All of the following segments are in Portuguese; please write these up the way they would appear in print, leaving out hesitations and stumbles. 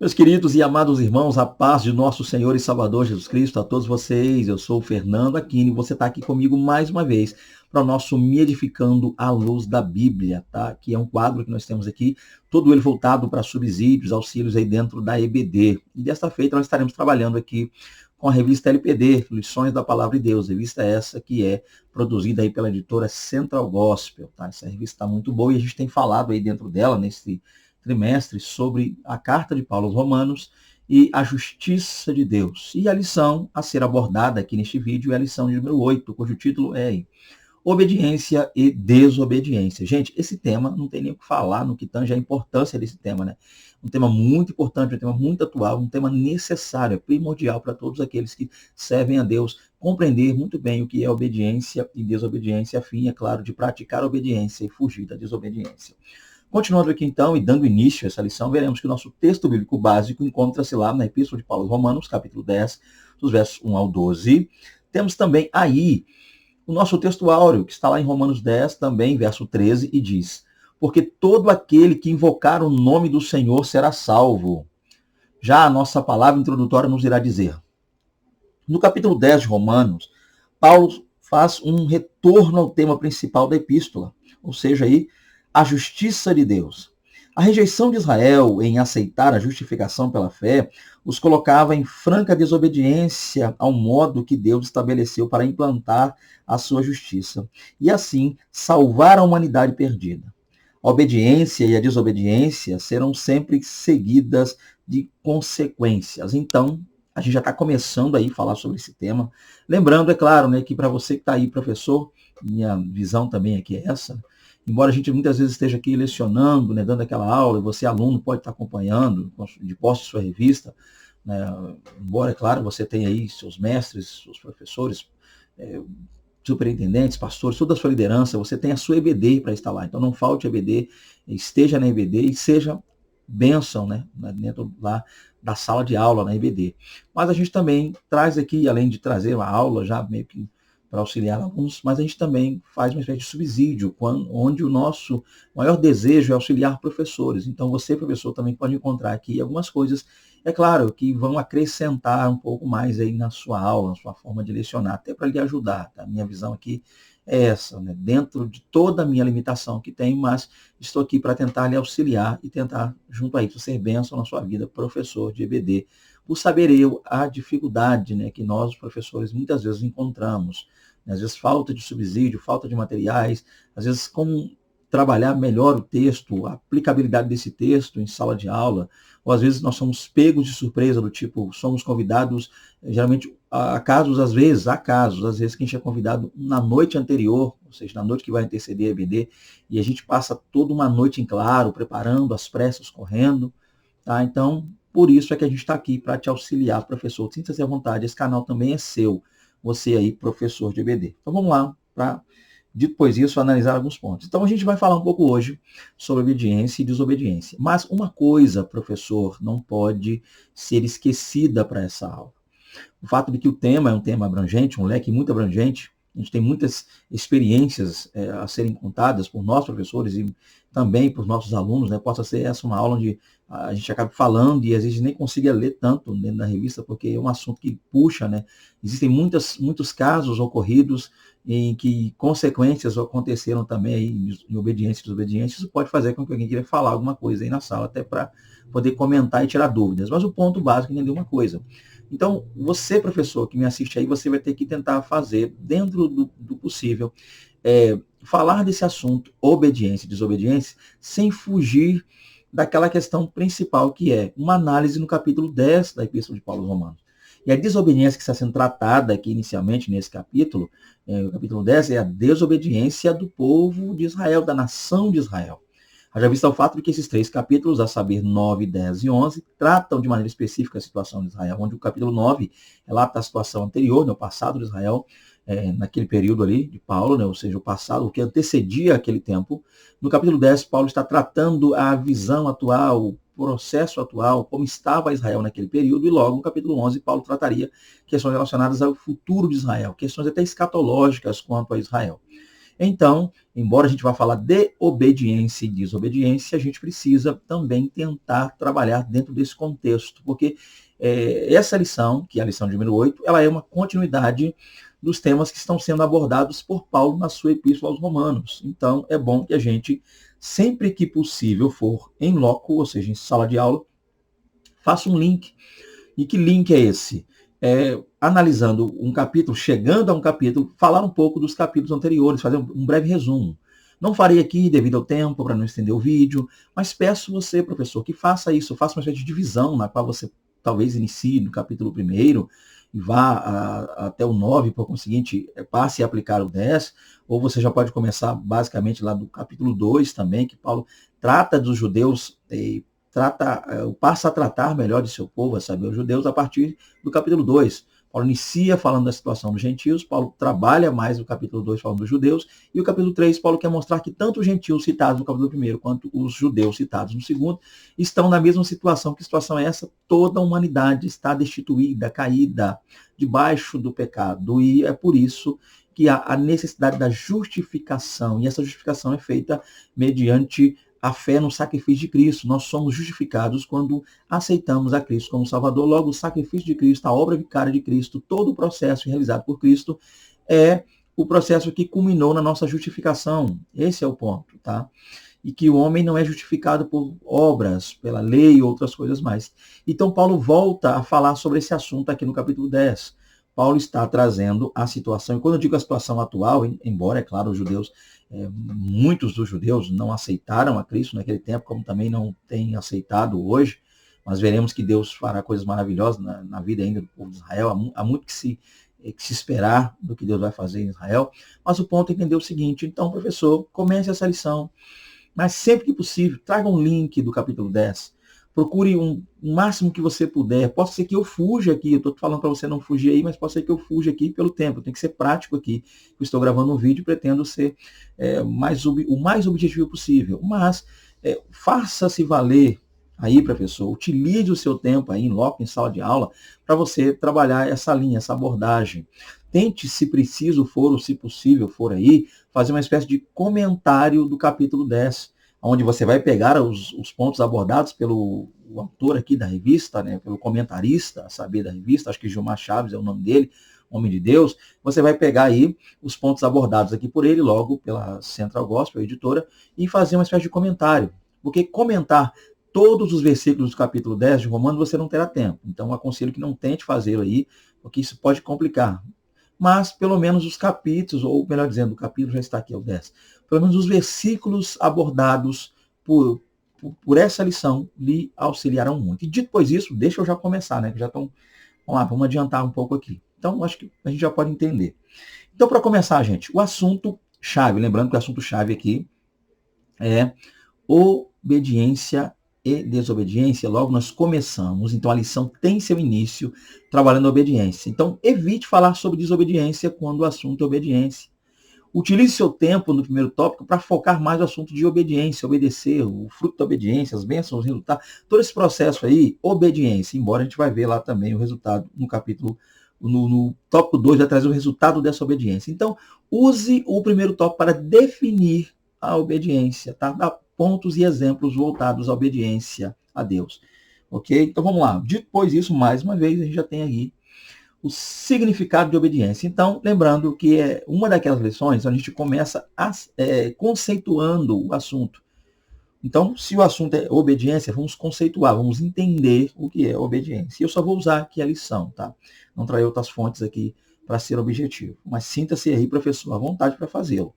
Meus queridos e amados irmãos, a paz de nosso Senhor e Salvador Jesus Cristo a todos vocês. Eu sou o Fernando Aquino e você está aqui comigo mais uma vez para o nosso Me Edificando à Luz da Bíblia, tá? Que é um quadro que nós temos aqui, todo ele voltado para subsídios, auxílios aí dentro da EBD. E desta feita nós estaremos trabalhando aqui com a revista LPD, Lições da Palavra de Deus, revista essa que é produzida aí pela editora Central Gospel, tá? Essa revista está muito boa e a gente tem falado aí dentro dela, nesse trimestre, sobre a carta de Paulo aos Romanos e a justiça de Deus. E a lição a ser abordada aqui neste vídeo é a lição número 8, cujo título é Obediência e Desobediência. Gente, esse tema não tem nem o que falar no que tange a importância desse tema, né? Um tema muito importante, um tema muito atual, um tema necessário, primordial para todos aqueles que servem a Deus compreender muito bem o que é obediência e desobediência, a fim, é claro, de praticar a obediência e fugir da desobediência. Continuando aqui então e dando início a essa lição, veremos que o nosso texto bíblico básico encontra-se lá na Epístola de Paulo aos Romanos, capítulo 10, dos versos 1 ao 12. Temos também aí o nosso texto áureo, que está lá em Romanos 10, também, verso 13, e diz: porque todo aquele que invocar o nome do Senhor será salvo. Já a nossa palavra introdutória nos irá dizer. No capítulo 10 de Romanos, Paulo faz um retorno ao tema principal da epístola, ou seja, aí, a justiça de Deus. A rejeição de Israel em aceitar a justificação pela fé os colocava em franca desobediência ao modo que Deus estabeleceu para implantar a sua justiça e, assim, salvar a humanidade perdida. A obediência e a desobediência serão sempre seguidas de consequências. Então, a gente já está começando aí a falar sobre esse tema. Lembrando, é claro, né, que para você que está aí, professor, minha visão também aqui é essa. Embora a gente muitas vezes esteja aqui lecionando, né, dando aquela aula, e você, aluno, pode estar acompanhando de posse de sua revista, né, embora, é claro, você tenha aí seus mestres, seus professores, superintendentes, pastores, toda a sua liderança, você tem a sua EBD para estar lá. Então não falte EBD, esteja na EBD e seja bênção, né, dentro lá da sala de aula na EBD. Mas a gente também traz aqui, além de trazer uma aula já meio que para auxiliar alunos, mas a gente também faz uma espécie de subsídio, onde o nosso maior desejo é auxiliar professores. Então você, professor, também pode encontrar aqui algumas coisas, é claro, que vão acrescentar um pouco mais aí na sua aula, na sua forma de lecionar, até para lhe ajudar. Tá? A minha visão aqui é essa, né? Dentro de toda a minha limitação que tenho, mas estou aqui para tentar lhe auxiliar e tentar, junto a isso, ser bênção na sua vida, professor de EBD, por saber eu a dificuldade, né, que nós, os professores, muitas vezes encontramos. Às vezes falta de subsídio, falta de materiais, às vezes como trabalhar melhor o texto, a aplicabilidade desse texto em sala de aula, ou às vezes nós somos pegos de surpresa, do tipo, somos convidados, geralmente, há casos, às vezes que a gente é convidado na noite anterior, ou seja, na noite que vai anteceder a EBD, e a gente passa toda uma noite em claro, preparando, as pressas, correndo, tá? Então, por isso é que a gente está aqui para te auxiliar, professor. Sinta-se à vontade, esse canal também é seu, você aí, professor de EBD. Então vamos lá, para depois disso analisar alguns pontos. Então a gente vai falar um pouco hoje sobre obediência e desobediência. Mas uma coisa, professor, não pode ser esquecida para essa aula. O fato de que o tema é um tema abrangente, um leque muito abrangente, a gente tem muitas experiências a serem contadas por nós, professores, e também por nossos alunos, né? Possa ser essa uma aula onde a gente acaba falando e às vezes nem consiga ler tanto dentro da revista, porque é um assunto que puxa, né? Existem muitos casos ocorridos em que consequências aconteceram também aí em obediência e desobediência. Isso pode fazer com que alguém queira falar alguma coisa aí na sala, até para poder comentar e tirar dúvidas. Mas o ponto básico é entender uma coisa. Então, você, professor, que me assiste aí, você vai ter que tentar fazer, dentro do possível, falar desse assunto, obediência e desobediência, sem fugir daquela questão principal, que é uma análise no capítulo 10 da Epístola de Paulo aos Romanos. E a desobediência que está sendo tratada aqui inicialmente nesse capítulo, o capítulo 10, é a desobediência do povo de Israel, da nação de Israel. Haja vista o fato de que esses 3 capítulos, a saber 9, 10 e 11, tratam de maneira específica a situação de Israel, onde o capítulo 9 relata a situação anterior, no passado de Israel, naquele período ali de Paulo, né, ou seja, o passado, o que antecedia aquele tempo. No capítulo 10, Paulo está tratando a visão atual, o processo atual, como estava Israel naquele período, e logo no capítulo 11, Paulo trataria questões relacionadas ao futuro de Israel, questões até escatológicas quanto a Israel. Então, embora a gente vá falar de obediência e desobediência, a gente precisa também tentar trabalhar dentro desse contexto, porque essa lição, que é a lição de número 8, ela é uma continuidade dos temas que estão sendo abordados por Paulo na sua epístola aos Romanos. Então, é bom que a gente, sempre que possível for em loco, ou seja, em sala de aula, faça um link. E que link é esse? Analisando um capítulo, chegando a um capítulo, falar um pouco dos capítulos anteriores, fazer um breve resumo. Não farei aqui devido ao tempo, para não estender o vídeo, mas peço você, professor, que faça isso, faça uma espécie de divisão, na qual você talvez inicie no capítulo 1º e vá até o 9, por conseguinte, passe a aplicar o 10, ou você já pode começar basicamente lá do capítulo 2 também, que Paulo trata dos judeus, passa a tratar melhor de seu povo, a saber, os judeus, a partir do capítulo 2. Paulo inicia falando da situação dos gentios, Paulo trabalha mais o capítulo 2 falando dos judeus, e o capítulo 3, Paulo quer mostrar que tanto os gentios citados no capítulo 1 quanto os judeus citados no 2 estão na mesma situação. Que situação é essa? Toda a humanidade está destituída, caída, debaixo do pecado, e é por isso que há a necessidade da justificação, e essa justificação é feita mediante a fé no sacrifício de Cristo. Nós somos justificados quando aceitamos a Cristo como Salvador. Logo, o sacrifício de Cristo, a obra vicária de Cristo, todo o processo realizado por Cristo é o processo que culminou na nossa justificação. Esse é o ponto, tá? E que o homem não é justificado por obras, pela lei e outras coisas mais. Então, Paulo volta a falar sobre esse assunto aqui no capítulo 10. Paulo está trazendo a situação, e quando eu digo a situação atual, embora, é claro, os judeus, muitos dos judeus não aceitaram a Cristo naquele tempo, como também não têm aceitado hoje, mas veremos que Deus fará coisas maravilhosas na vida ainda do povo de Israel. Há muito que se esperar do que Deus vai fazer em Israel, mas o ponto é entender o seguinte: então, professor, comece essa lição, mas sempre que possível, traga um link do capítulo 10, procure o máximo que você puder. Pode ser que eu fuja aqui, eu estou falando para você não fugir aí, mas pode ser que eu fuja aqui pelo tempo. Tem que ser prático aqui. Eu estou gravando um vídeo e pretendo ser o mais objetivo possível. Mas faça-se valer aí, professor. Utilize o seu tempo aí em loco, em sala de aula, para você trabalhar essa linha, essa abordagem. Tente, se preciso for, ou se possível for aí, fazer uma espécie de comentário do capítulo 10, onde você vai pegar os pontos abordados pelo autor aqui da revista, né, pelo comentarista, a saber, da revista, acho que Gilmar Chaves é o nome dele, homem de Deus. Você vai pegar aí os pontos abordados aqui por ele, logo pela Central Gospel, a editora, e fazer uma espécie de comentário. Porque comentar todos os versículos do capítulo 10 de Romanos você não terá tempo. Então, eu aconselho que não tente fazê-lo aí, porque isso pode complicar. Mas, pelo menos, os capítulos, ou melhor dizendo, o capítulo já está aqui, é o 10. Pelo menos os versículos abordados por essa lição lhe auxiliarão muito. E depois disso, deixa eu já começar, né? Que já estão. Vamos lá, vamos adiantar um pouco aqui. Então, acho que a gente já pode entender. Então, para começar, gente, o assunto-chave, lembrando que o assunto-chave aqui é obediência e desobediência. Logo nós começamos, então a lição tem seu início trabalhando a obediência. Então, evite falar sobre desobediência quando o assunto é obediência. Utilize seu tempo no primeiro tópico para focar mais no assunto de obediência, obedecer, o fruto da obediência, as bênçãos, os resultados, todo esse processo aí, obediência, embora a gente vai ver lá também o resultado no capítulo, no tópico 2, vai trazer o resultado dessa obediência. Então, use o primeiro tópico para definir a obediência, tá? Dá pontos e exemplos voltados à obediência a Deus. Ok? Então, vamos lá. Depois disso, mais uma vez, a gente já tem aí o significado de obediência. Então, lembrando que é uma daquelas lições onde a gente começa conceituando o assunto. Então, se o assunto é obediência, vamos conceituar, vamos entender o que é obediência. E eu só vou usar aqui a lição, tá? Não trazer outras fontes aqui para ser objetivo. Mas sinta-se aí, professor, à vontade para fazê-lo.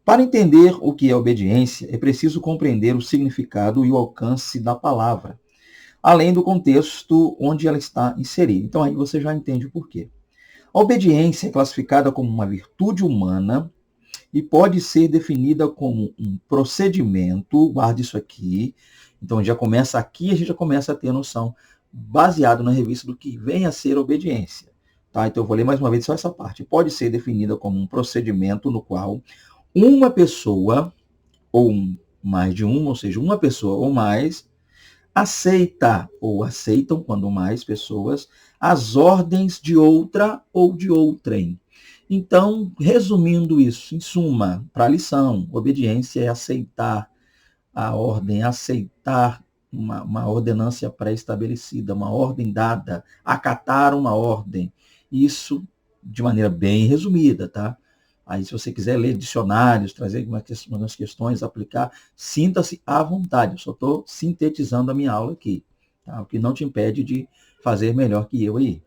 Para entender o que é obediência, é preciso compreender o significado e o alcance da palavra, além do contexto onde ela está inserida. Então aí você já entende o porquê. A obediência é classificada como uma virtude humana e pode ser definida como um procedimento, guarde isso aqui. Então já começa aqui, a gente já começa a ter noção, baseado na revista, do que vem a ser obediência. Tá? Então eu vou ler mais uma vez só essa parte. Pode ser definida como um procedimento no qual uma pessoa, ou mais de uma, ou seja, uma pessoa ou mais, aceita ou aceitam, quando mais pessoas, as ordens de outra ou de outrem. Então, resumindo isso, em suma, para a lição, obediência é aceitar a ordem, aceitar uma ordenância pré-estabelecida, uma ordem dada, acatar uma ordem. Isso de maneira bem resumida, tá? Aí, se você quiser ler dicionários, trazer algumas questões, aplicar, sinta-se à vontade. Eu só estou sintetizando a minha aula aqui, tá? O que não te impede de fazer melhor que eu aí.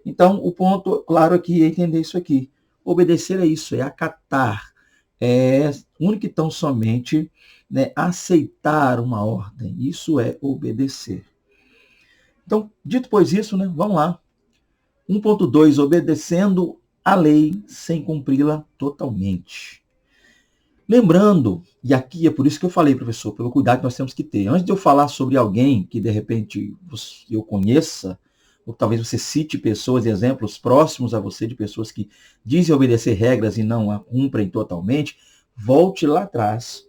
Então, o ponto, claro, aqui é entender isso aqui. Obedecer é isso, é acatar, é único e tão somente, né, aceitar uma ordem. Isso é obedecer. Então, dito pois isso, né, vamos lá. 1.2, obedecendo a lei sem cumpri-la totalmente. Lembrando, e aqui é por isso que eu falei, professor, pelo cuidado que nós temos que ter. Antes de eu falar sobre alguém que, de repente, eu conheça, ou talvez você cite pessoas e exemplos próximos a você de pessoas que dizem obedecer regras e não a cumprem totalmente, volte lá atrás.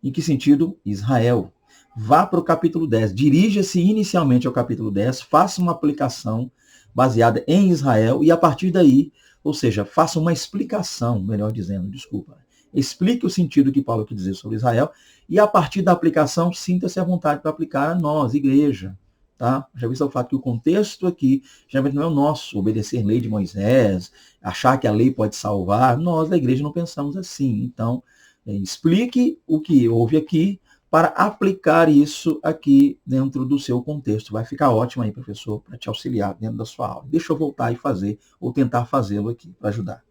Em que sentido? Israel. Vá para o capítulo 10. Dirija-se inicialmente ao capítulo 10, faça uma aplicação baseada em Israel e a partir daí, ou seja, faça uma explicação, melhor dizendo, desculpa. Explique o sentido que Paulo quer dizer sobre Israel e a partir da aplicação, sinta-se à vontade para aplicar a nós, igreja. Tá? Já visto o fato que o contexto aqui geralmente não é o nosso, obedecer a lei de Moisés, achar que a lei pode salvar. Nós da igreja não pensamos assim. Então, explique o que houve aqui para aplicar isso aqui dentro do seu contexto. Vai ficar ótimo aí, professor, para te auxiliar dentro da sua aula. Deixa eu voltar e fazer, ou tentar fazê-lo aqui, para ajudar.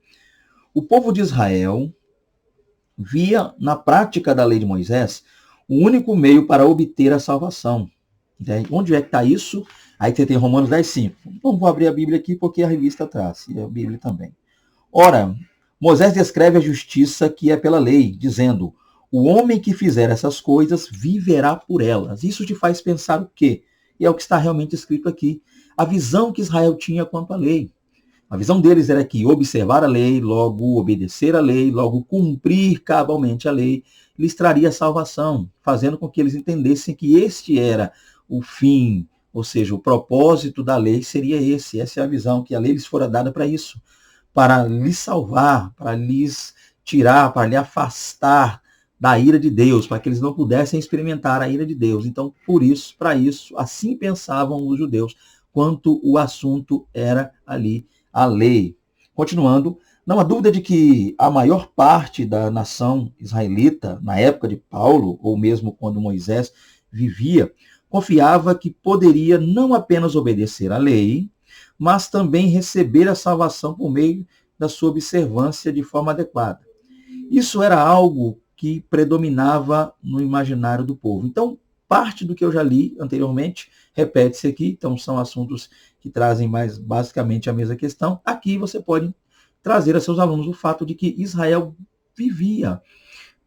O povo de Israel via na prática da lei de Moisés o único meio para obter a salvação. Entende? Onde é que está isso? Aí você tem Romanos 10:5. Então vou abrir a Bíblia aqui porque a revista traz, e a Bíblia também. Ora, Moisés descreve a justiça que é pela lei, dizendo: o homem que fizer essas coisas viverá por elas. Isso te faz pensar o quê? E é o que está realmente escrito aqui. A visão que Israel tinha quanto à lei. A visão deles era que observar a lei, logo obedecer a lei, logo cumprir cabalmente a lei, lhes traria salvação, fazendo com que eles entendessem que este era o fim, ou seja, o propósito da lei seria esse. Essa é a visão, que a lei lhes fora dada para isso, para lhes salvar, para lhes tirar, para lhe afastar da ira de Deus, para que eles não pudessem experimentar a ira de Deus. Então, por isso, para isso, assim pensavam os judeus, quanto o assunto era ali a lei. Continuando, não há dúvida de que a maior parte da nação israelita, na época de Paulo, ou mesmo quando Moisés vivia, confiava que poderia não apenas obedecer à lei, mas também receber a salvação por meio da sua observância de forma adequada. Isso era algo que predominava no imaginário do povo. Então, parte do que eu já li anteriormente repete-se aqui, então são assuntos que trazem mais basicamente a mesma questão. Aqui você pode trazer a seus alunos o fato de que Israel vivia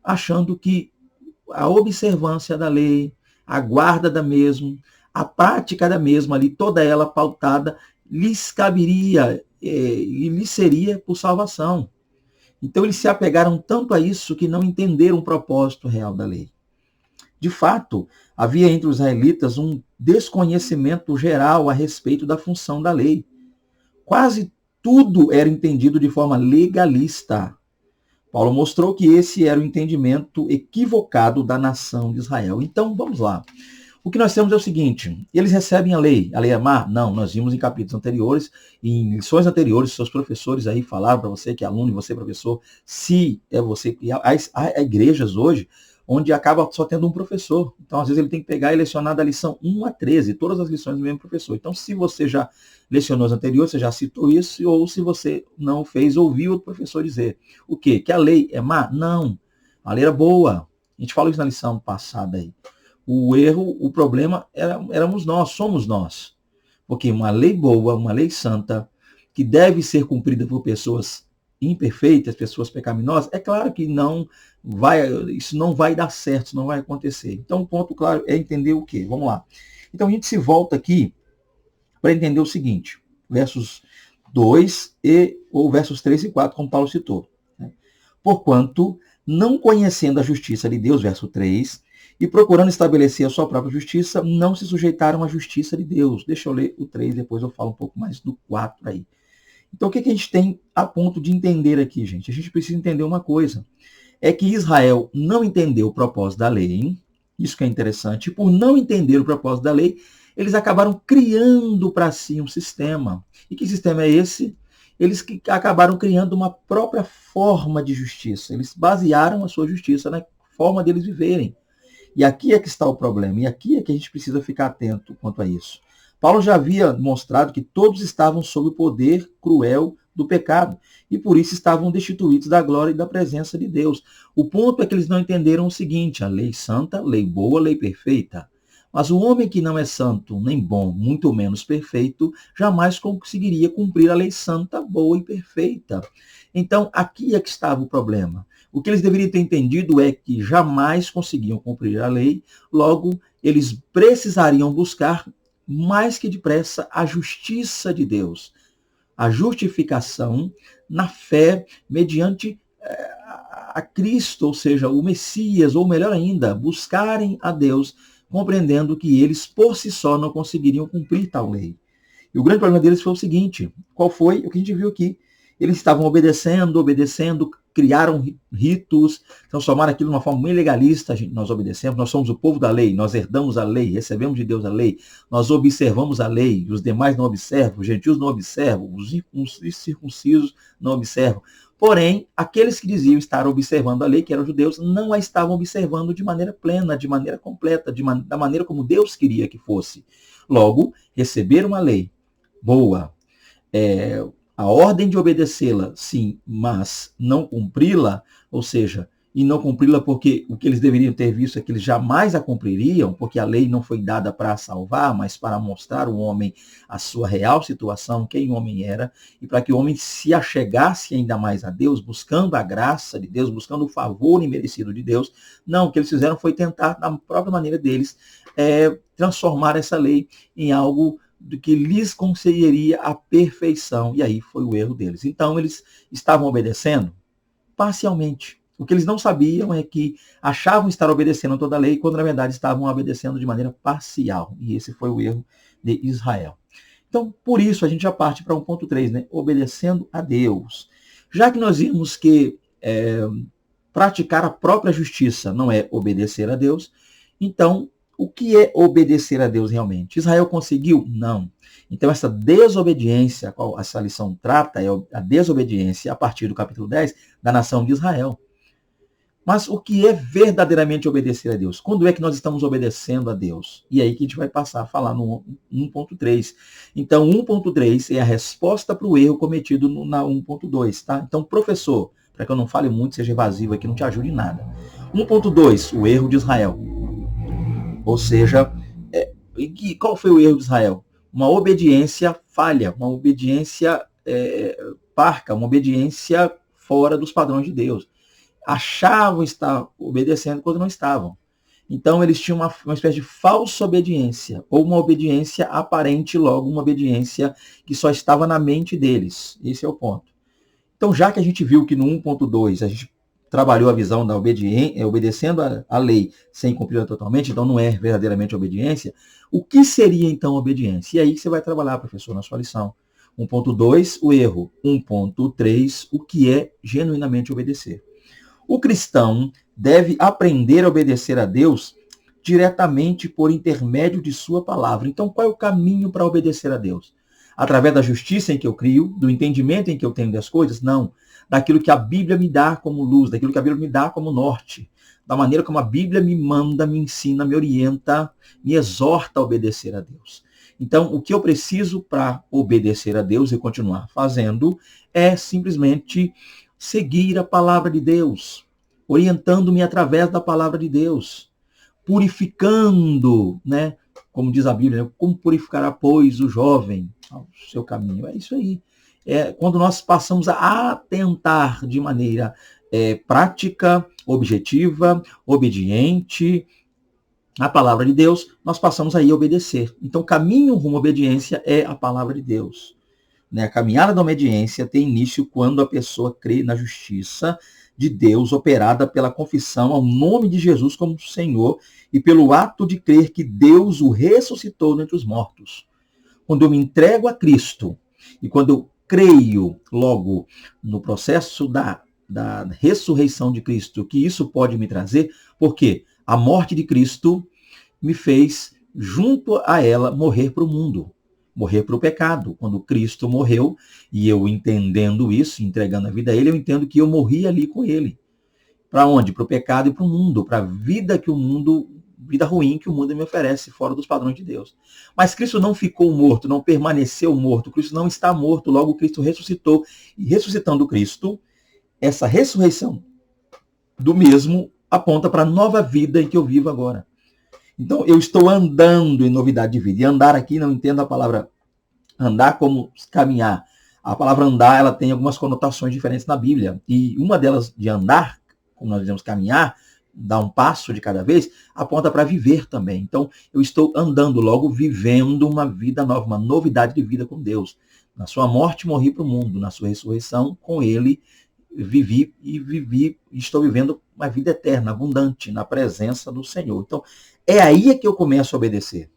achando que a observância da lei, a guarda da mesma, a prática da mesma ali, toda ela pautada, lhes caberia e lhes seria por salvação. Então eles se apegaram tanto a isso que não entenderam o propósito real da lei. De fato, havia entre os israelitas um desconhecimento geral a respeito da função da lei. Quase tudo era entendido de forma legalista. Paulo mostrou que esse era o entendimento equivocado da nação de Israel. Então, vamos lá. O que nós temos é o seguinte: eles recebem a lei é má? Não, nós vimos em capítulos anteriores, em lições anteriores, seus professores aí falaram para você que é aluno e você professor, se é você, há igrejas hoje onde acaba só tendo um professor. Então, às vezes, ele tem que pegar e lecionar da lição 1 a 13, todas as lições do mesmo professor. Então, se você já lecionou as anteriores, você já citou isso, ou se você não fez, ouviu o professor dizer. O quê? Que a lei é má? Não. A lei era boa. A gente falou isso na lição passada aí. O erro, o problema éramos nós, somos nós. Porque uma lei boa, uma lei santa, que deve ser cumprida por pessoas imperfeitas, pessoas pecaminosas, é claro que isso não vai dar certo, isso não vai acontecer. Então, o ponto claro é entender o quê? Vamos lá. Então, a gente se volta aqui para entender o seguinte, versos 2 ou versos 3 e 4, como Paulo citou. Porquanto, não conhecendo a justiça de Deus, verso 3, e procurando estabelecer a sua própria justiça, não se sujeitaram à justiça de Deus. Deixa eu ler o 3, depois eu falo um pouco mais do 4 aí. Então, o que a gente tem a ponto de entender aqui, gente? A gente precisa entender uma coisa. É que Israel não entendeu o propósito da lei, hein? Isso que é interessante. E por não entender o propósito da lei, eles acabaram criando para si um sistema. E que sistema é esse? Eles que acabaram criando uma própria forma de justiça. Eles basearam a sua justiça na forma deles viverem. E aqui é que está o problema. E aqui é que a gente precisa ficar atento quanto a isso. Paulo já havia mostrado que todos estavam sob o poder cruel do pecado e por isso estavam destituídos da glória e da presença de Deus. O ponto é que eles não entenderam o seguinte: a lei santa, lei boa, lei perfeita. Mas o homem que não é santo, nem bom, muito menos perfeito, jamais conseguiria cumprir a lei santa, boa e perfeita. Então, aqui é que estava o problema. O que eles deveriam ter entendido é que jamais conseguiam cumprir a lei, logo, eles precisariam buscar mais que depressa a justiça de Deus, a justificação na fé mediante a Cristo, ou seja, o Messias, ou melhor ainda, buscarem a Deus, compreendendo que eles por si só não conseguiriam cumprir tal lei. E o grande problema deles foi o seguinte: qual foi o que a gente viu aqui? Eles estavam obedecendo, criaram ritos, transformaram aquilo de uma forma muito legalista. Nós obedecemos, nós somos o povo da lei, nós herdamos a lei, recebemos de Deus a lei, nós observamos a lei, os demais não observam, os gentios não observam, os circuncisos não observam. Porém, aqueles que diziam estar observando a lei, que eram judeus, não a estavam observando de maneira plena, de maneira completa, da maneira como Deus queria que fosse. Logo, receberam a lei boa, a ordem de obedecê-la, sim, mas não cumpri-la, ou seja, e não cumpri-la porque o que eles deveriam ter visto é que eles jamais a cumpririam, porque a lei não foi dada para salvar, mas para mostrar ao homem a sua real situação, quem o homem era, e para que o homem se achegasse ainda mais a Deus, buscando a graça de Deus, buscando o favor imerecido de Deus. Não, o que eles fizeram foi tentar, da própria maneira deles, transformar essa lei em algo do que lhes concederia a perfeição. E aí foi o erro deles. Então, eles estavam obedecendo parcialmente. O que eles não sabiam é que achavam estar obedecendo toda a lei, quando na verdade estavam obedecendo de maneira parcial. E esse foi o erro de Israel. Então, por isso, a gente já parte para 1.3, né? Obedecendo a Deus. Já que nós vimos que praticar a própria justiça não é obedecer a Deus, então, o que é obedecer a Deus realmente? Israel conseguiu? Não. Então, essa desobediência, a qual essa lição trata, é a desobediência, a partir do capítulo 10, da nação de Israel. Mas o que é verdadeiramente obedecer a Deus? Quando é que nós estamos obedecendo a Deus? E aí que a gente vai passar a falar no 1.3. Então, 1.3 é a resposta para o erro cometido na 1.2, tá? Então, professor, para que eu não fale muito, seja evasivo aqui, não te ajude em nada. 1.2, o erro de Israel. Ou seja, qual foi o erro de Israel? Uma obediência falha, uma obediência parca, uma obediência fora dos padrões de Deus. Achavam estar obedecendo quando não estavam. Então, eles tinham uma espécie de falsa obediência, ou uma obediência aparente, logo uma obediência que só estava na mente deles. Esse é o ponto. Então, já que a gente viu que no 1.2 a gente trabalhou a visão da obediência, obedecendo a lei sem cumpri-la totalmente, então não é verdadeiramente obediência, o que seria então obediência? E aí você vai trabalhar, professor, na sua lição. 1.2, o erro. 1.3, o que é genuinamente obedecer. O cristão deve aprender a obedecer a Deus diretamente por intermédio de sua palavra. Então, qual é o caminho para obedecer a Deus? Através da justiça em que eu crio, do entendimento em que eu tenho das coisas? Não. Daquilo que a Bíblia me dá como luz, daquilo que a Bíblia me dá como norte, da maneira como a Bíblia me manda, me ensina, me orienta, me exorta a obedecer a Deus. Então, o que eu preciso para obedecer a Deus e continuar fazendo é simplesmente seguir a palavra de Deus, orientando-me através da palavra de Deus, purificando, né? Como diz a Bíblia, né? Como purificará, pois, o jovem ao seu caminho. É isso aí. Quando nós passamos a atentar de maneira prática, objetiva, obediente à palavra de Deus, nós passamos aí a obedecer. Então, o caminho rumo à obediência é a palavra de Deus. Né? A caminhada da obediência tem início quando a pessoa crê na justiça de Deus operada pela confissão ao nome de Jesus como Senhor e pelo ato de crer que Deus o ressuscitou dentre os mortos. Quando eu me entrego a Cristo e quando eu creio logo no processo da ressurreição de Cristo, que isso pode me trazer, porque a morte de Cristo me fez, junto a ela, morrer para o mundo, morrer para o pecado. Quando Cristo morreu, e eu entendendo isso, entregando a vida a ele, eu entendo que eu morri ali com ele. Para onde? Para o pecado e para o mundo, para a vida que o mundo, vida ruim que o mundo me oferece, fora dos padrões de Deus. Mas Cristo não ficou morto, não permaneceu morto, Cristo não está morto, logo Cristo ressuscitou. E ressuscitando Cristo, essa ressurreição do mesmo aponta para a nova vida em que eu vivo agora. Então, eu estou andando em novidade de vida. E andar aqui, não entendo a palavra andar como caminhar. A palavra andar, ela tem algumas conotações diferentes na Bíblia. E uma delas, de andar, como nós dizemos caminhar, dar um passo de cada vez, aponta para viver também. Então, eu estou andando, logo vivendo uma vida nova, uma novidade de vida com Deus. Na sua morte, morri para o mundo. Na sua ressurreição, com ele, vivi, estou vivendo uma vida eterna, abundante, na presença do Senhor. Então, é aí que eu começo a obedecer.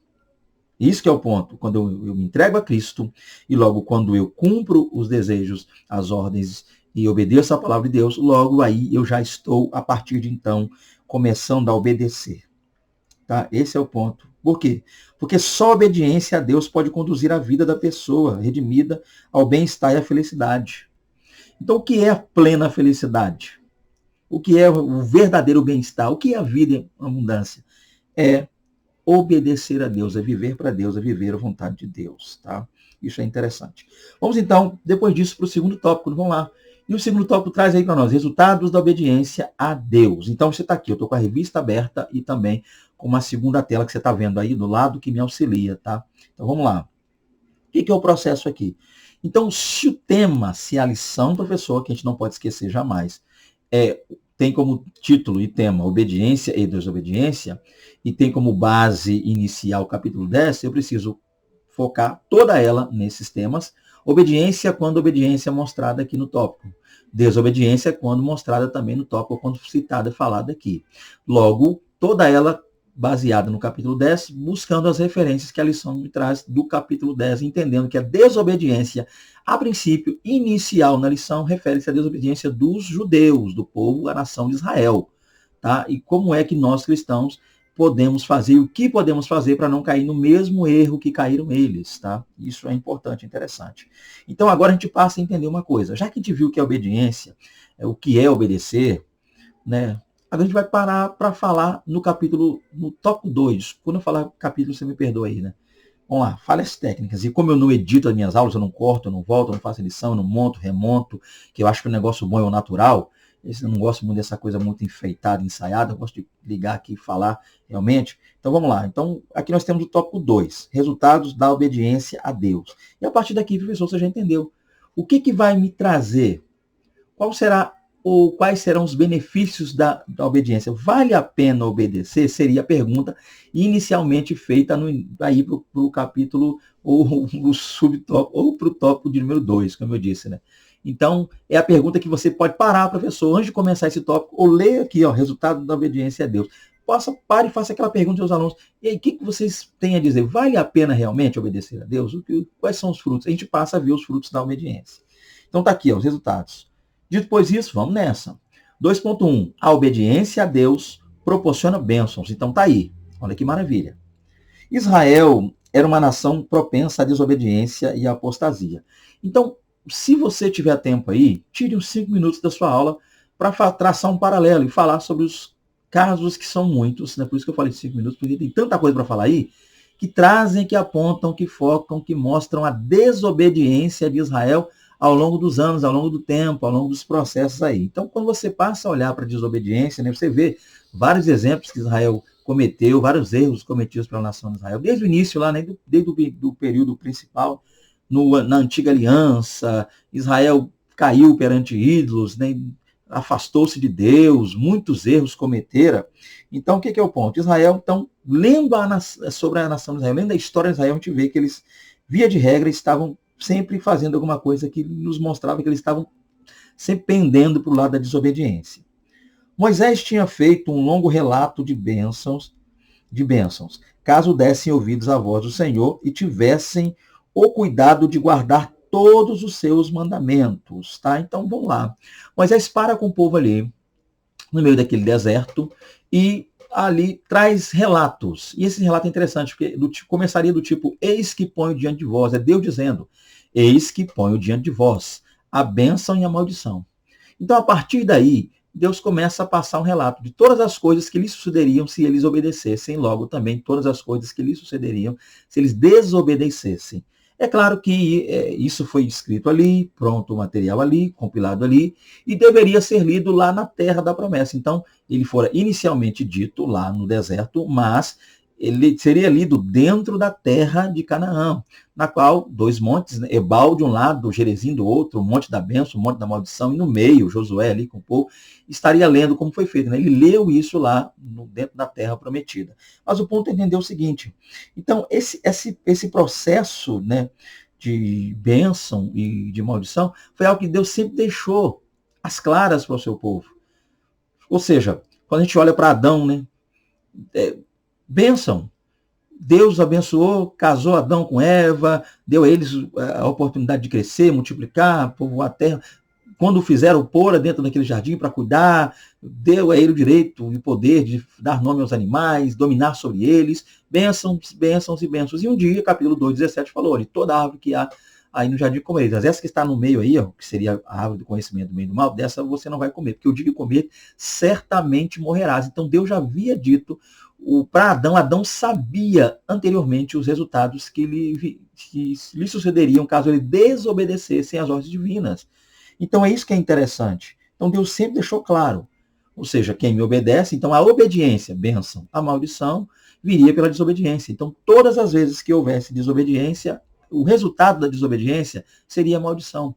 Isso que é o ponto. Quando eu me entrego a Cristo, e logo quando eu cumpro os desejos, as ordens, e obedeço a palavra de Deus, logo aí eu já estou, a partir de então, começando a obedecer. Tá? Esse é o ponto. Por quê? Porque só a obediência a Deus pode conduzir a vida da pessoa redimida ao bem-estar e à felicidade. Então, o que é a plena felicidade? O que é o verdadeiro bem-estar? O que é a vida em abundância? É obedecer a Deus, é viver para Deus, é viver a vontade de Deus. Tá? Isso é interessante. Vamos então, depois disso, para o segundo tópico. Vamos lá. E o segundo tópico traz aí para nós resultados da obediência a Deus. Então, você está aqui, eu estou com a revista aberta e também com uma segunda tela que você está vendo aí do lado que me auxilia. Tá? Então, vamos lá. O que é o processo aqui? Então, se o tema, se a lição, professor, que a gente não pode esquecer jamais, tem como título e tema obediência e desobediência, e tem como base inicial o capítulo 10, eu preciso focar toda ela nesses temas. Obediência, quando obediência é mostrada aqui no tópico. Desobediência, quando mostrada também no tópico, quando citada e falada aqui. Logo, toda ela baseada no capítulo 10, buscando as referências que a lição me traz do capítulo 10, entendendo que a desobediência, a princípio, inicial na lição, refere-se à desobediência dos judeus, do povo, a nação de Israel. Tá? E como é que nós, cristãos, podemos fazer, o que podemos fazer para não cair no mesmo erro que caíram eles. Tá? Isso é importante, interessante. Então, agora a gente passa a entender uma coisa. Já que a gente viu que a obediência, o que é obedecer, né? Agora a gente vai parar para falar no tópico 2. Quando eu falar capítulo, você me perdoa aí, né? Vamos lá, falhas técnicas. E como eu não edito as minhas aulas, eu não corto, eu não volto, eu não faço edição, eu não monto, remonto, que eu acho que o negócio bom é o natural. Eu não gosto muito dessa coisa muito enfeitada, ensaiada. Eu gosto de ligar aqui e falar realmente. Então vamos lá. Então aqui nós temos o tópico 2. Resultados da obediência a Deus. E a partir daqui, professor, você já entendeu. O que vai me trazer? Quais serão os benefícios da obediência? Vale a pena obedecer? Seria a pergunta inicialmente feita aí para o capítulo, ou o subtópico, ou para o tópico de número 2, como eu disse, né? Então, é a pergunta que você pode parar, professor, antes de começar esse tópico, ou ler aqui, resultado da obediência a Deus. Pare e faça aquela pergunta aos alunos. E aí, o que vocês têm a dizer? Vale a pena realmente obedecer a Deus? Quais são os frutos? A gente passa a ver os frutos da obediência. Então, está aqui, os resultados. Depois disso, vamos nessa. 2.1. A obediência a Deus proporciona bênçãos. Então tá aí. Olha que maravilha. Israel era uma nação propensa à desobediência e à apostasia. Então, se você tiver tempo aí, tire uns 5 minutos da sua aula para traçar um paralelo e falar sobre os casos que são muitos, né? Por isso que eu falei 5 minutos, porque tem tanta coisa para falar aí, que trazem, que apontam, que focam, que mostram a desobediência de Israel ao longo dos anos, ao longo do tempo, ao longo dos processos aí. Então, quando você passa a olhar para a desobediência, né, você vê vários exemplos que Israel cometeu, vários erros cometidos pela nação de Israel, desde o início lá, né, desde o período principal, na antiga aliança, Israel caiu perante ídolos, né, afastou-se de Deus, muitos erros cometera. Então, o que é o ponto? Israel, então, lendo sobre a nação de Israel, lendo a história de Israel, a gente vê que eles, via de regra, estavam sempre fazendo alguma coisa que nos mostrava que eles estavam sempre pendendo para o lado da desobediência. Moisés tinha feito um longo relato de bênçãos, caso dessem ouvidos à voz do Senhor e tivessem o cuidado de guardar todos os seus mandamentos, tá? Então, vamos lá. Moisés para com o povo ali, no meio daquele deserto, e ali traz relatos. E esse relato é interessante, porque começaria do tipo, eis que ponho diante de vós, é Deus dizendo, eis que ponho diante de vós a bênção e a maldição. Então, a partir daí, Deus começa a passar um relato de todas as coisas que lhes sucederiam se eles obedecessem, logo também todas as coisas que lhes sucederiam se eles desobedecessem. É claro que isso foi escrito ali, pronto o material ali, compilado ali, e deveria ser lido lá na terra da promessa. Então, ele fora inicialmente dito lá no deserto, mas ele seria lido dentro da terra de Canaã, na qual dois montes, né, Ebal de um lado, Gerezim do outro, o monte da bênção, o monte da maldição, e no meio, Josué ali com o povo, estaria lendo como foi feito. Né? Ele leu isso lá dentro da terra prometida. Mas o ponto é entender o seguinte, então esse processo, né, de bênção e de maldição foi algo que Deus sempre deixou às claras para o seu povo. Ou seja, quando a gente olha para Adão, né, bênção. Deus abençoou, casou Adão com Eva, deu a eles a oportunidade de crescer, multiplicar, povoar a terra. Quando fizeram, pôr dentro daquele jardim para cuidar, deu a ele o direito e o poder de dar nome aos animais, dominar sobre eles, bênçãos, bênçãos e bênçãos. E um dia, capítulo 2:17, falou, olha, toda árvore que há aí no jardim comereis. Mas essa que está no meio aí, ó, que seria a árvore do conhecimento do bem e do mal, dessa você não vai comer, porque o dia que comer, certamente morrerás. Então Deus já havia dito para Adão, Adão sabia anteriormente os resultados que lhe sucederiam caso ele desobedecesse às ordens divinas. Então é isso que é interessante. Então Deus sempre deixou claro. Ou seja, quem me obedece, então a obediência, bênção, a maldição, viria pela desobediência. Então todas as vezes que houvesse desobediência, o resultado da desobediência seria a maldição.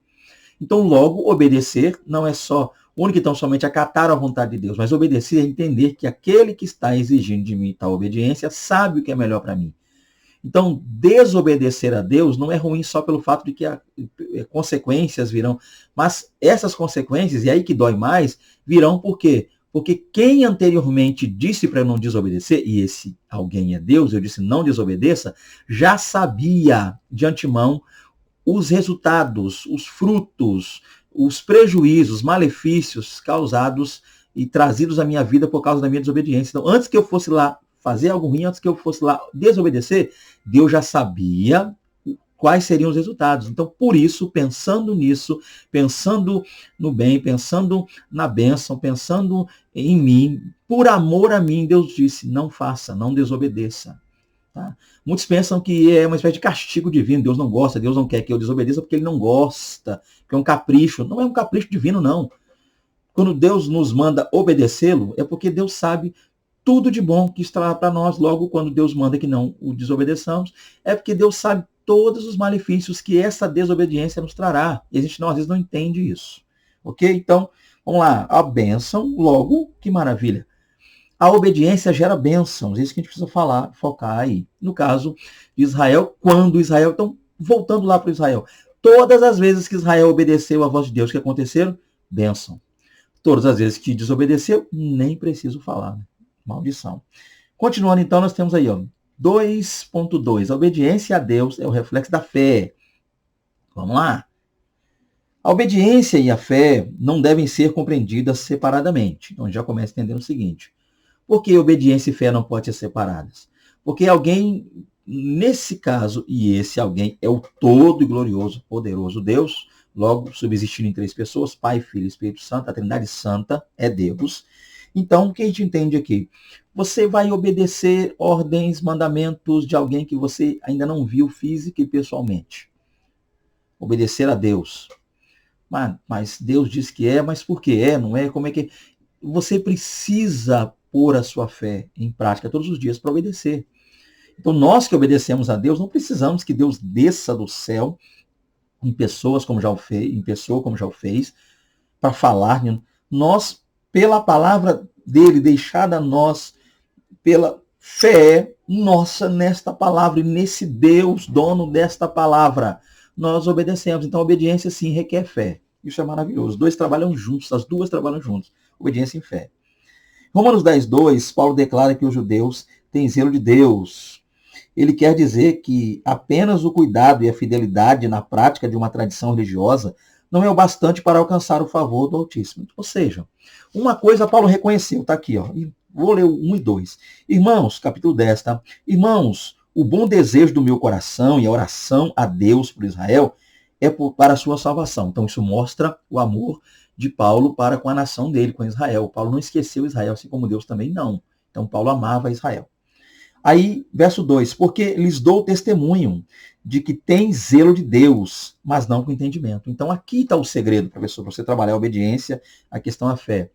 Então logo, obedecer não é só único e tão somente acatar a vontade de Deus, mas obedecer é entender que aquele que está exigindo de mim tal obediência sabe o que é melhor para mim. Então, desobedecer a Deus não é ruim só pelo fato de que consequências virão, mas essas consequências, e aí que dói mais, virão por quê? Porque quem anteriormente disse para eu não desobedecer, e esse alguém é Deus, eu disse não desobedeça, já sabia de antemão os resultados, os frutos, os prejuízos, os malefícios causados e trazidos à minha vida por causa da minha desobediência. Então, antes que eu fosse lá fazer algo ruim, antes que eu fosse lá desobedecer, Deus já sabia quais seriam os resultados. Então, por isso, pensando nisso, pensando no bem, pensando na bênção, pensando em mim, por amor a mim, Deus disse, não faça, não desobedeça. Tá? Muitos pensam que é uma espécie de castigo divino, Deus não gosta, Deus não quer que eu desobedeça porque ele não gosta, que é um capricho. Não é um capricho divino, não. Quando Deus nos manda obedecê-lo, é porque Deus sabe tudo de bom que está para nós. Logo, quando Deus manda que não o desobedeçamos, é porque Deus sabe todos os malefícios que essa desobediência nos trará. E a gente, às vezes, não entende isso. Ok? Então, vamos lá. A bênção, logo, que maravilha. A obediência gera bênçãos, isso que a gente precisa focar aí. No caso de Israel, quando Israel, então, voltando lá para Israel, todas as vezes que Israel obedeceu à voz de Deus, o que aconteceram? Bênção. Todas as vezes que desobedeceu, nem preciso falar. Né? Maldição. Continuando, então, nós temos aí, ó, 2.2. A obediência a Deus é o reflexo da fé. Vamos lá. A obediência e a fé não devem ser compreendidas separadamente. Então, já começa entendendo o seguinte. Por que obediência e fé não podem ser separadas? Porque alguém, nesse caso, e esse alguém é o todo e glorioso, poderoso Deus, logo subsistindo em três pessoas, Pai, Filho e Espírito Santo, a Trindade Santa é Deus. Então, o que a gente entende aqui? Você vai obedecer ordens, mandamentos de alguém que você ainda não viu física e pessoalmente. Obedecer a Deus. Mas Deus diz que é, mas por que é? Não é? Como é que... Você precisa pôr a sua fé em prática todos os dias para obedecer. Então, nós que obedecemos a Deus, não precisamos que Deus desça do céu em pessoas como já o fez, para falar. Nós, pela palavra dele, deixada a nós, pela fé nossa nesta palavra e nesse Deus, dono desta palavra, nós obedecemos. Então, a obediência, sim, requer fé. Isso é maravilhoso. Os dois trabalham juntos, as duas trabalham juntos. Obediência e fé. Romanos 10:2, Paulo declara que os judeus têm zelo de Deus. ele quer dizer que apenas o cuidado e a fidelidade na prática de uma tradição religiosa não é o bastante para alcançar o favor do Altíssimo. Ou seja, uma coisa Paulo reconheceu, está aqui, ó, vou ler o 1 e 2. Irmãos, capítulo 10, tá? Irmãos, o bom desejo do meu coração e a oração a Deus por Israel é para a sua salvação. Então isso mostra o amor de Paulo para com a nação dele, com Israel. Paulo não esqueceu Israel, assim como Deus também não. Então Paulo amava Israel. Aí, verso 2, porque lhes dou testemunho de que tem zelo de Deus, mas não com entendimento. Então aqui está o segredo, professor, para você trabalhar a obediência, a questão da fé.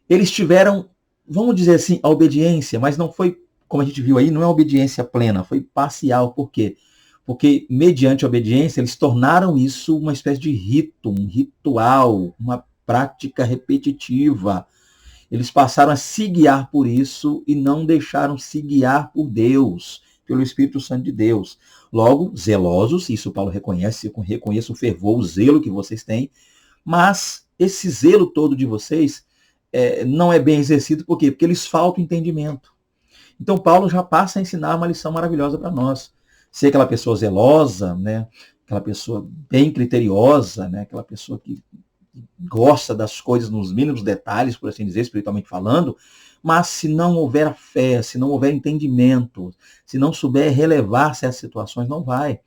Eles tiveram, vamos dizer assim, a obediência, mas não foi, como a gente viu aí, não é obediência plena, foi parcial. Por quê? Porque, mediante a obediência, eles tornaram isso uma espécie de rito, um ritual, uma prática repetitiva. Eles passaram a se guiar por isso e não deixaram se guiar por Deus, pelo Espírito Santo de Deus. Logo, zelosos, isso Paulo reconhece, eu reconheço o fervor, o zelo que vocês têm, mas esse zelo todo de vocês não é bem exercido, por quê? Porque eles faltam entendimento. Então Paulo já passa a ensinar uma lição maravilhosa para nós. Ser aquela pessoa zelosa, né? Aquela pessoa bem criteriosa, né? Aquela pessoa que gosta das coisas nos mínimos detalhes, por assim dizer, espiritualmente falando, mas se não houver a fé, se não houver entendimento, se não souber relevar certas situações, não vai.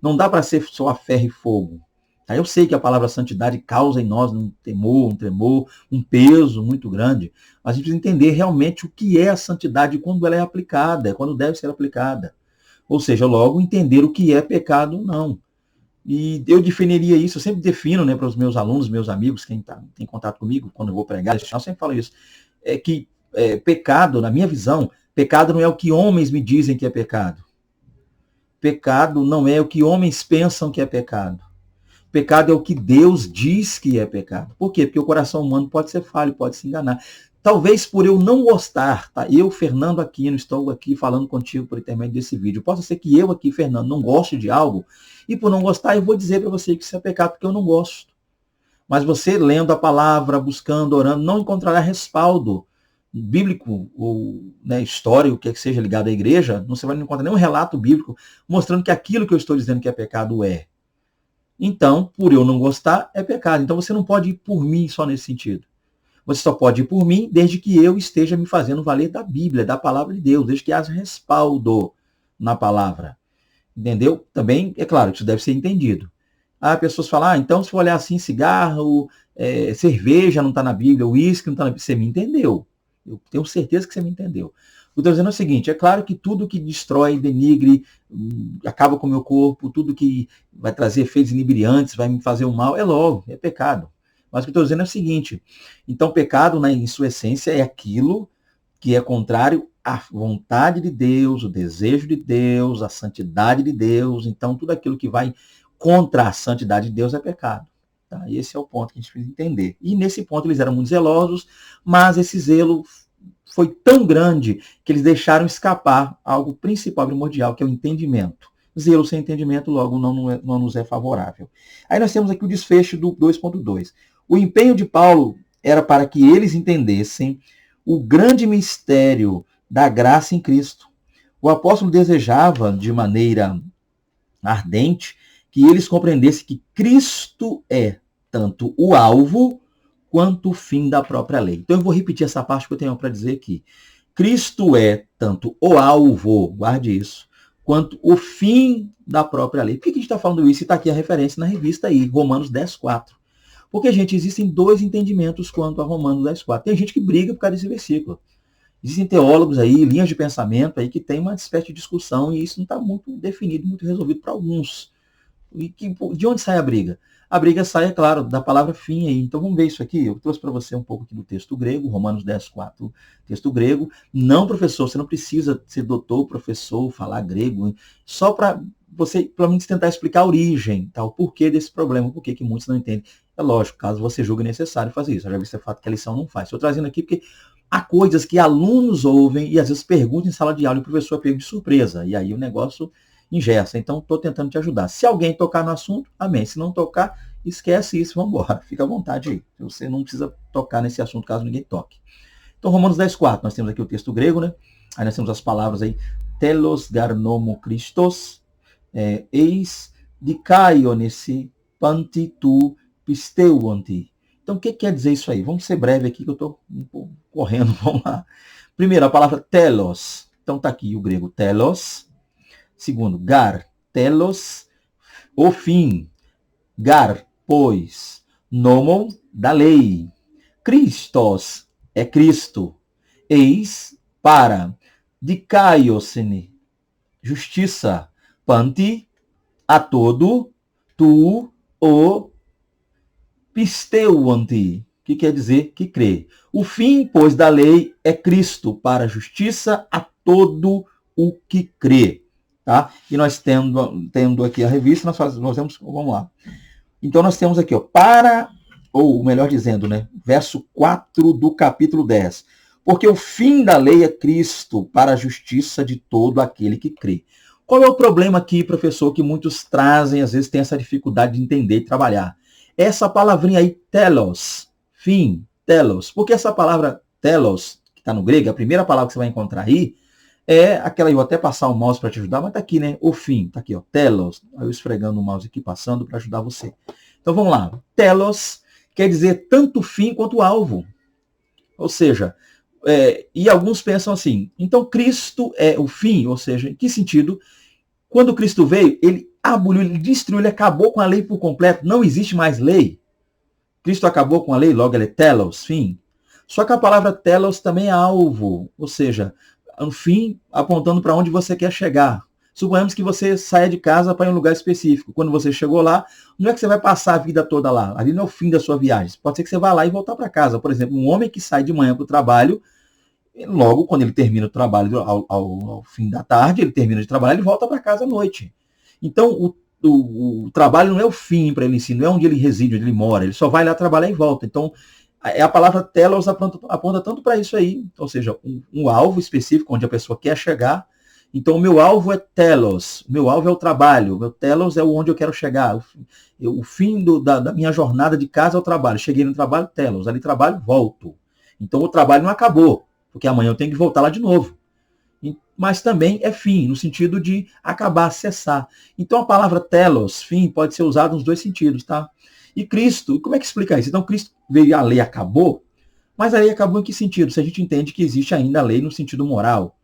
Não dá para ser só a ferro e fogo. Eu sei que a palavra santidade causa em nós um temor, um tremor, um peso muito grande, mas a gente precisa entender realmente o que é a santidade e quando ela é aplicada, quando deve ser aplicada. Ou seja, logo entender o que é pecado ou não. E eu definiria isso, eu sempre defino, né, para os meus alunos, meus amigos, quem tem contato comigo, quando eu vou pregar, eu sempre falo isso, que pecado, na minha visão, pecado não é o que homens me dizem que é pecado. Pecado não é o que homens pensam que é pecado. Pecado é o que Deus diz que é pecado. Por quê? Porque o coração humano pode ser falho, pode se enganar. Talvez por eu não gostar, tá? Eu, Fernando Aquino, estou aqui falando contigo por intermédio desse vídeo. Possa ser que eu aqui, Fernando, não goste de algo, e por não gostar, eu vou dizer para você que isso é pecado, porque eu não gosto. Mas você, lendo a palavra, buscando, orando, não encontrará respaldo bíblico ou, né, histórico, o que seja ligado à igreja, você vai não encontrar nenhum relato bíblico mostrando que aquilo que eu estou dizendo que é pecado é. Então, por eu não gostar, é pecado. Então você não pode ir por mim só nesse sentido. Você só pode ir por mim desde que eu esteja me fazendo valer da Bíblia, da palavra de Deus, desde que haja respaldo na palavra. Entendeu? Também, é claro, isso deve ser entendido. Pessoas falam, então se for olhar assim, cigarro, cerveja não está na Bíblia, uísque não está na Bíblia. Você me entendeu. Eu tenho certeza que você me entendeu. O que eu estou dizendo é o seguinte, é claro que tudo que destrói, denigre, acaba com o meu corpo, tudo que vai trazer efeitos inebriantes, vai me fazer o mal, é logo, é pecado. Mas o que eu estou dizendo é o seguinte, então pecado, né, em sua essência, é aquilo que é contrário à vontade de Deus, o desejo de Deus, a santidade de Deus. Então tudo aquilo que vai contra a santidade de Deus é pecado. Tá? Esse é o ponto que a gente precisa entender. E nesse ponto eles eram muito zelosos, mas esse zelo foi tão grande que eles deixaram escapar algo principal, primordial, que é o entendimento. Zelo sem entendimento, logo, não nos é favorável. Aí nós temos aqui o desfecho do 2.2. O empenho de Paulo era para que eles entendessem o grande mistério da graça em Cristo. O apóstolo desejava, de maneira ardente, que eles compreendessem que Cristo é tanto o alvo quanto o fim da própria lei. Então eu vou repetir essa parte que eu tenho para dizer aqui. Cristo é tanto o alvo, guarde isso, quanto o fim da própria lei. Por que a gente está falando isso? E está aqui a referência na revista aí, Romanos 10:4. Porque, gente, existem dois entendimentos quanto a Romanos 10:4. Tem gente que briga por causa desse versículo. Existem teólogos aí, linhas de pensamento aí, que tem uma espécie de discussão e isso não está muito definido, muito resolvido para alguns. E de onde sai a briga? A briga sai, é claro, da palavra fim aí. Então vamos ver isso aqui. Eu trouxe para você um pouco aqui do texto grego, Romanos 10:4, texto grego. Não, professor, você não precisa ser doutor, professor, falar grego, hein? Só para você, pelo menos, tentar explicar a origem, tá? O porquê desse problema, o porquê que muitos não entendem. É lógico, caso você julgue necessário fazer isso. Eu já vi você fato que a lição não faz. Estou trazendo aqui porque há coisas que alunos ouvem e às vezes perguntam em sala de aula e o professor é pego de surpresa. E aí o negócio ingessa. Então, estou tentando te ajudar. Se alguém tocar no assunto, amém. Se não tocar, esquece isso, vamos embora. Fica à vontade aí. Você não precisa tocar nesse assunto caso ninguém toque. Então, Romanos 10:4, nós temos aqui o texto grego, né? Aí nós temos as palavras aí. telos garnomo Christos, eis dikaionesi panti tu pisteuanti. Então, o que quer dizer isso aí? Vamos ser breve aqui, que eu estou correndo, vamos lá. Primeiro, a palavra telos. Então, está aqui o grego telos. Segundo, gar, telos, o fim. Gar, pois. Nomon, da lei. Christos, é Cristo. Eis, para. Dikaiosene, justiça. Panti, a todo. Tu, o pisteuanti, que quer dizer que crê. O fim, pois, da lei é Cristo, para a justiça a todo o que crê. Tá? E nós tendo aqui a revista, nós temos, vamos lá. Então nós temos aqui, ó, para, ou melhor dizendo, né, verso 4 do capítulo 10. Porque o fim da lei é Cristo, para a justiça de todo aquele que crê. Qual é o problema aqui, professor, que muitos trazem, às vezes tem essa dificuldade de entender e trabalhar? Essa palavrinha aí, telos, fim, telos. Porque essa palavra telos, que está no grego, a primeira palavra que você vai encontrar aí, é aquela, eu vou até passar o mouse para te ajudar, mas está aqui, né? O fim, está aqui, ó, telos. Aí eu esfregando o mouse aqui, passando para ajudar você. Então vamos lá. Telos quer dizer tanto fim quanto alvo. Ou seja, e alguns pensam assim, então Cristo é o fim, ou seja, em que sentido? Quando Cristo veio, ele aboliu, ele destruiu, ele acabou com a lei por completo, não existe mais lei. Cristo acabou com a lei, logo ele é telos, fim. Só que a palavra telos também é alvo, ou seja, um fim apontando para onde você quer chegar. Suponhamos que você saia de casa para ir em um lugar específico. Quando você chegou lá, não é que você vai passar a vida toda lá. Ali não é o fim da sua viagem. Pode ser que você vá lá e voltar para casa. Por exemplo, um homem que sai de manhã para o trabalho, logo, quando ele termina o trabalho ao fim da tarde, ele termina de trabalhar, ele volta para casa à noite. Então, o trabalho não é o fim para ele em si, não é onde ele reside, onde ele mora. Ele só vai lá trabalhar e volta. Então, a palavra telos aponta tanto para isso aí, ou seja, um alvo específico onde a pessoa quer chegar. Então, o meu alvo é telos, o meu alvo é o trabalho, o meu telos é onde eu quero chegar. O fim da minha jornada de casa ao trabalho. Cheguei no trabalho, telos, ali trabalho, volto. Então, o trabalho não acabou, porque amanhã eu tenho que voltar lá de novo. Mas também é fim, no sentido de acabar, cessar. Então, a palavra telos, fim, pode ser usada nos dois sentidos, tá? E Cristo, como é que explica isso? Então, Cristo veio e a lei acabou, mas a lei acabou em que sentido? Se a gente entende que existe ainda a lei no sentido moral.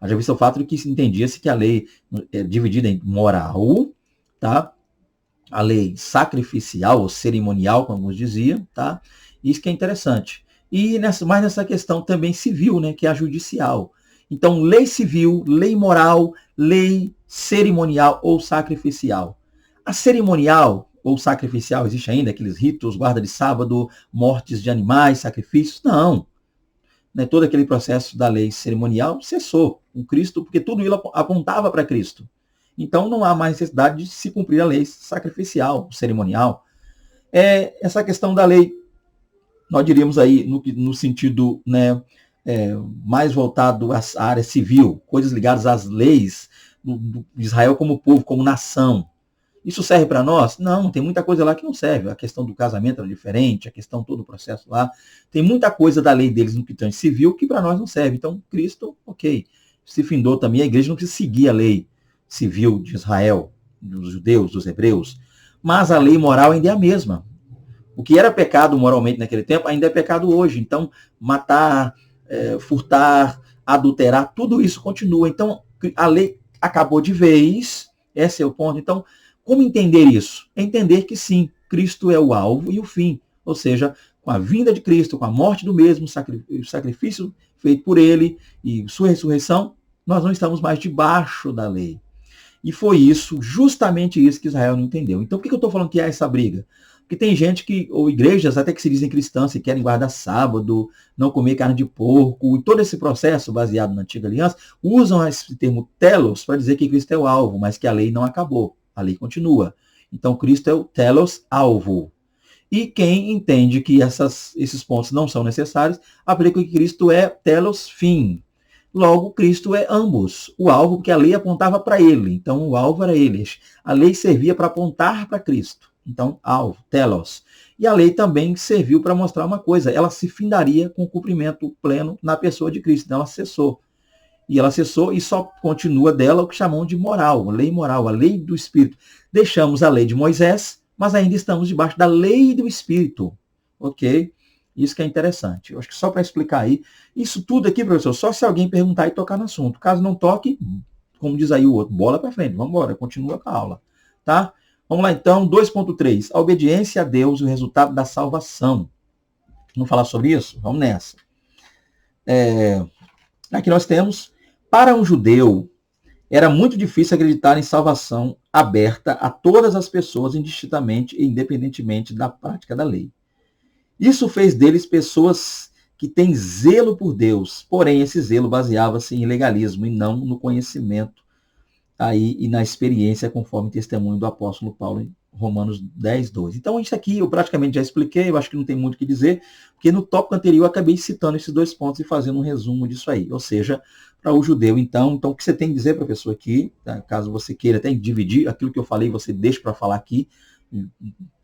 Já visto o fato de que entendia-se que a lei é dividida em moral, tá? A lei sacrificial ou cerimonial, como alguns diziam, tá? Isso que é interessante. E mais nessa questão também civil, né, que é a judicial. Então, lei civil, lei moral, lei cerimonial ou sacrificial. A cerimonial ou sacrificial, existe ainda aqueles ritos, guarda de sábado, mortes de animais, sacrifícios? Não. Né, todo aquele processo da lei cerimonial cessou com Cristo, porque tudo isso apontava para Cristo. Então não há mais necessidade de se cumprir a lei sacrificial, cerimonial. Essa questão da lei, nós diríamos aí no sentido, né, mais voltado à área civil, coisas ligadas às leis de Israel como povo, como nação. Isso serve para nós? Não, tem muita coisa lá que não serve. A questão do casamento era diferente, a questão todo o processo lá. Tem muita coisa da lei deles no que tange civil que para nós não serve. Então, Cristo, ok. Se findou também, a igreja não precisa seguir a lei civil de Israel, dos judeus, dos hebreus. Mas a lei moral ainda é a mesma. O que era pecado moralmente naquele tempo ainda é pecado hoje. Então, matar, furtar, adulterar, tudo isso continua. Então, a lei acabou de vez. Esse é o ponto. Então, como entender isso? É entender que sim, Cristo é o alvo e o fim. Ou seja, com a vinda de Cristo, com a morte do mesmo, o sacrifício feito por ele e sua ressurreição, nós não estamos mais debaixo da lei. E foi isso, justamente isso que Israel não entendeu. Então, por que eu estou falando que há essa briga? Porque tem gente ou igrejas até que se dizem cristãs, que querem guardar sábado, não comer carne de porco, e todo esse processo baseado na antiga aliança, usam esse termo telos para dizer que Cristo é o alvo, mas que a lei não acabou. A lei continua. Então, Cristo é o telos alvo. E quem entende que esses pontos não são necessários, aplica que Cristo é telos fim. Logo, Cristo é ambos. O alvo, porque a lei apontava para ele. Então, o alvo era ele. A lei servia para apontar para Cristo. Então, alvo, telos. E a lei também serviu para mostrar uma coisa. Ela se findaria com o cumprimento pleno na pessoa de Cristo. Então, ela cessou. e ela cessou, e só continua dela o que chamam de moral, a lei do Espírito. Deixamos a lei de Moisés, mas ainda estamos debaixo da lei do Espírito. Ok? Isso que é interessante. Eu acho que só para explicar aí, isso tudo aqui, professor, só se alguém perguntar e tocar no assunto. Caso não toque, como diz aí o outro, bola para frente, vamos embora, continua com a aula. Tá? Vamos lá então, 2.3. A obediência a Deus e o resultado da salvação. Vamos falar sobre isso? Vamos nessa. Aqui nós temos, para um judeu, era muito difícil acreditar em salvação aberta a todas as pessoas, indistintamente e independentemente da prática da lei. Isso fez deles pessoas que têm zelo por Deus, porém esse zelo baseava-se em legalismo e não no conhecimento aí, e na experiência, conforme o testemunho do apóstolo Paulo em Romanos 10, 2. Então, isso aqui eu praticamente já expliquei, eu acho que não tem muito o que dizer, porque no tópico anterior eu acabei citando esses 2 pontos e fazendo um resumo disso aí. Ou seja, para o judeu, então o que você tem que dizer, professor, aqui, tá? Caso você queira até dividir aquilo que eu falei, você deixa para falar aqui,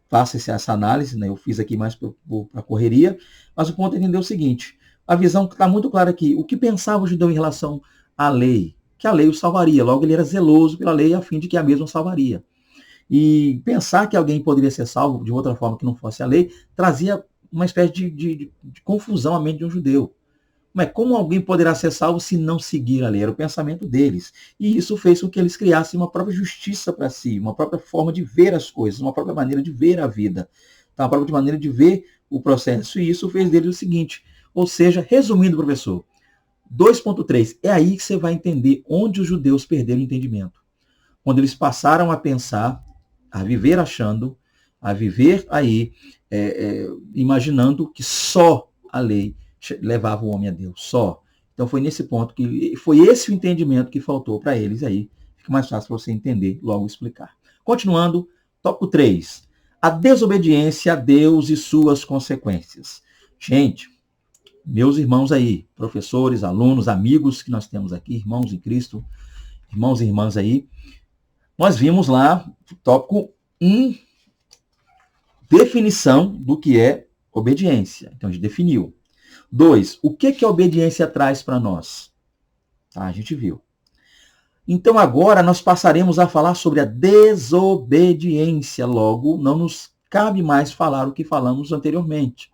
faça essa análise, né? Eu fiz aqui mais para a correria, mas o ponto é entender o seguinte, a visão que está muito clara aqui, o que pensava o judeu em relação à lei? Que a lei o salvaria, logo ele era zeloso pela lei a fim de que a mesma o salvaria. E pensar que alguém poderia ser salvo de outra forma que não fosse a lei, trazia uma espécie de confusão à mente de um judeu. Mas como alguém poderá ser salvo se não seguir a lei? Era o pensamento deles. E isso fez com que eles criassem uma própria justiça para si, uma própria forma de ver as coisas, uma própria maneira de ver a vida, tá? Uma própria maneira de ver o processo. E isso fez deles o seguinte, ou seja, resumindo, professor, 2.3, é aí que você vai entender onde os judeus perderam o entendimento. Quando eles passaram a pensar, a viver achando, a viver aí, imaginando que só a lei levava o homem a Deus, só. Então foi nesse ponto que foi esse o entendimento que faltou para eles aí. Fica mais fácil para você entender, logo explicar. Continuando, tópico 3. A desobediência a Deus e suas consequências. Gente, meus irmãos aí, professores, alunos, amigos que nós temos aqui, irmãos em Cristo, irmãos e irmãs aí, nós vimos lá, tópico 1, definição do que é obediência. Então a gente definiu. 2, o que a obediência traz para nós? A gente viu. Então agora nós passaremos a falar sobre a desobediência. Logo, não nos cabe mais falar o que falamos anteriormente.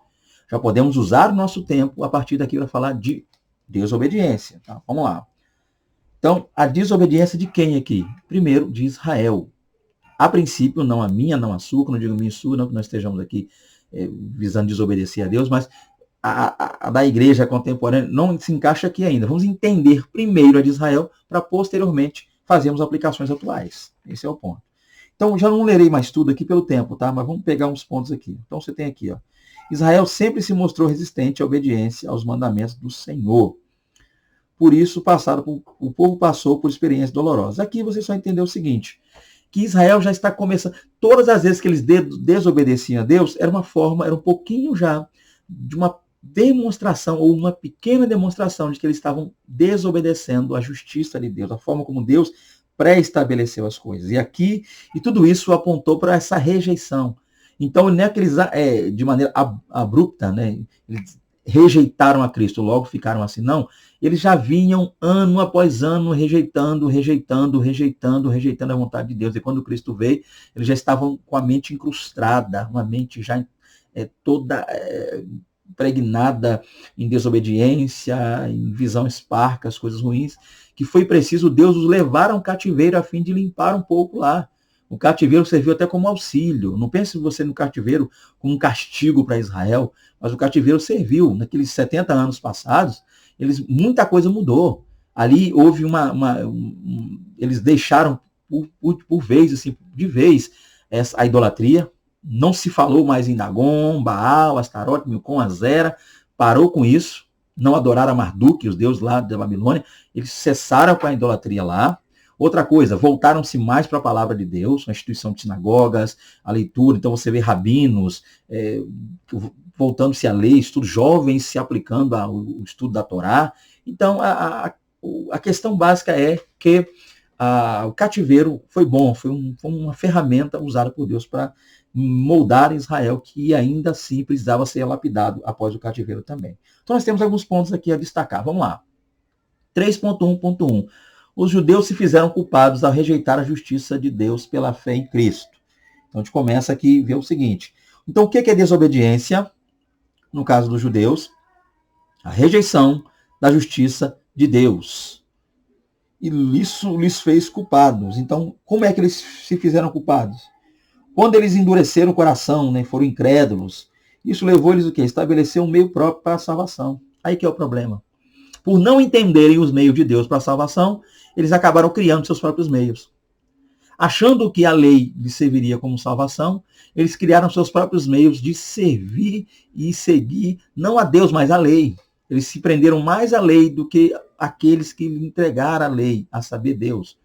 Já podemos usar o nosso tempo a partir daqui para falar de desobediência. Tá? Vamos lá. Então, a desobediência de quem aqui? Primeiro, de Israel. A princípio, não a minha, não a sua, não digo minha e sua, não que nós estejamos aqui visando desobedecer a Deus, mas a da igreja contemporânea não se encaixa aqui ainda. Vamos entender primeiro a de Israel, para posteriormente fazermos aplicações atuais. Esse é o ponto. Então, já não lerei mais tudo aqui pelo tempo, tá? Mas vamos pegar uns pontos aqui. Então, você tem aqui, ó. Israel sempre se mostrou resistente à obediência aos mandamentos do Senhor. Por isso, o povo passou por experiências dolorosas. Aqui você só entendeu o seguinte, que Israel já está começando, todas as vezes que eles desobedeciam a Deus, era um pouquinho já de uma demonstração, ou uma pequena demonstração de que eles estavam desobedecendo a justiça de Deus, a forma como Deus pré-estabeleceu as coisas. E tudo isso apontou para essa rejeição. Então, não é que eles, de maneira abrupta, né, eles rejeitaram a Cristo, logo ficaram assim, não. Eles já vinham ano após ano rejeitando a vontade de Deus. E quando Cristo veio, eles já estavam com a mente incrustada, uma mente já toda impregnada em desobediência, em visão esparca, as coisas ruins, que foi preciso Deus os levar a um cativeiro a fim de limpar um pouco lá. O cativeiro serviu até como auxílio. Não pense você no cativeiro como um castigo para Israel, mas o cativeiro serviu. Naqueles 70 anos passados, muita coisa mudou. Ali houve eles deixaram por vez, assim, de vez, a idolatria. Não se falou mais em Dagon, Baal, Astarote, Milcom, Azera. Parou com isso. Não adoraram a Marduk, os deuses lá da Babilônia. Eles cessaram com a idolatria lá. Outra coisa, voltaram-se mais para a palavra de Deus, a instituição de sinagogas, a leitura. Então você vê rabinos voltando-se a ler, estudos jovens se aplicando ao estudo da Torá. Então a questão básica é que o cativeiro foi bom, foi uma ferramenta usada por Deus para moldar Israel, que ainda assim precisava ser lapidado após o cativeiro também. Então nós temos alguns pontos aqui a destacar. Vamos lá. 3.1.1. Os judeus se fizeram culpados ao rejeitar a justiça de Deus pela fé em Cristo. Então a gente começa aqui a ver o seguinte. Então o que é desobediência? No caso dos judeus, a rejeição da justiça de Deus. E isso lhes fez culpados. Então, como é que eles se fizeram culpados? Quando eles endureceram o coração, né, foram incrédulos, isso levou eles o quê? Estabelecer um meio próprio para a salvação. Aí que é o problema. Por não entenderem os meios de Deus para a salvação, eles acabaram criando seus próprios meios. Achando que a lei lhes serviria como salvação, eles criaram seus próprios meios de servir e seguir, não a Deus, mas a lei. Eles se prenderam mais à lei do que aqueles que lhe entregaram a lei, a saber, Deus.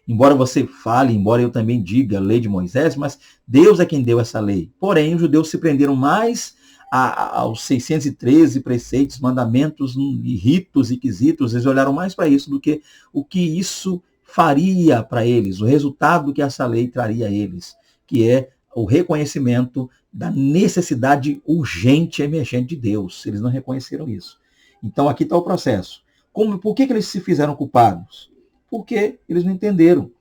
Embora você fale, embora eu também diga a lei de Moisés, mas Deus é quem deu essa lei. Porém, os judeus se prenderam mais aos 613 preceitos, mandamentos, e ritos e quesitos. Eles olharam mais para isso do que o que isso faria para eles, o resultado que essa lei traria a eles, que é o reconhecimento da necessidade urgente e emergente de Deus. Eles não reconheceram isso. Então aqui está o processo. Por que eles se fizeram culpados? Porque eles não entenderam.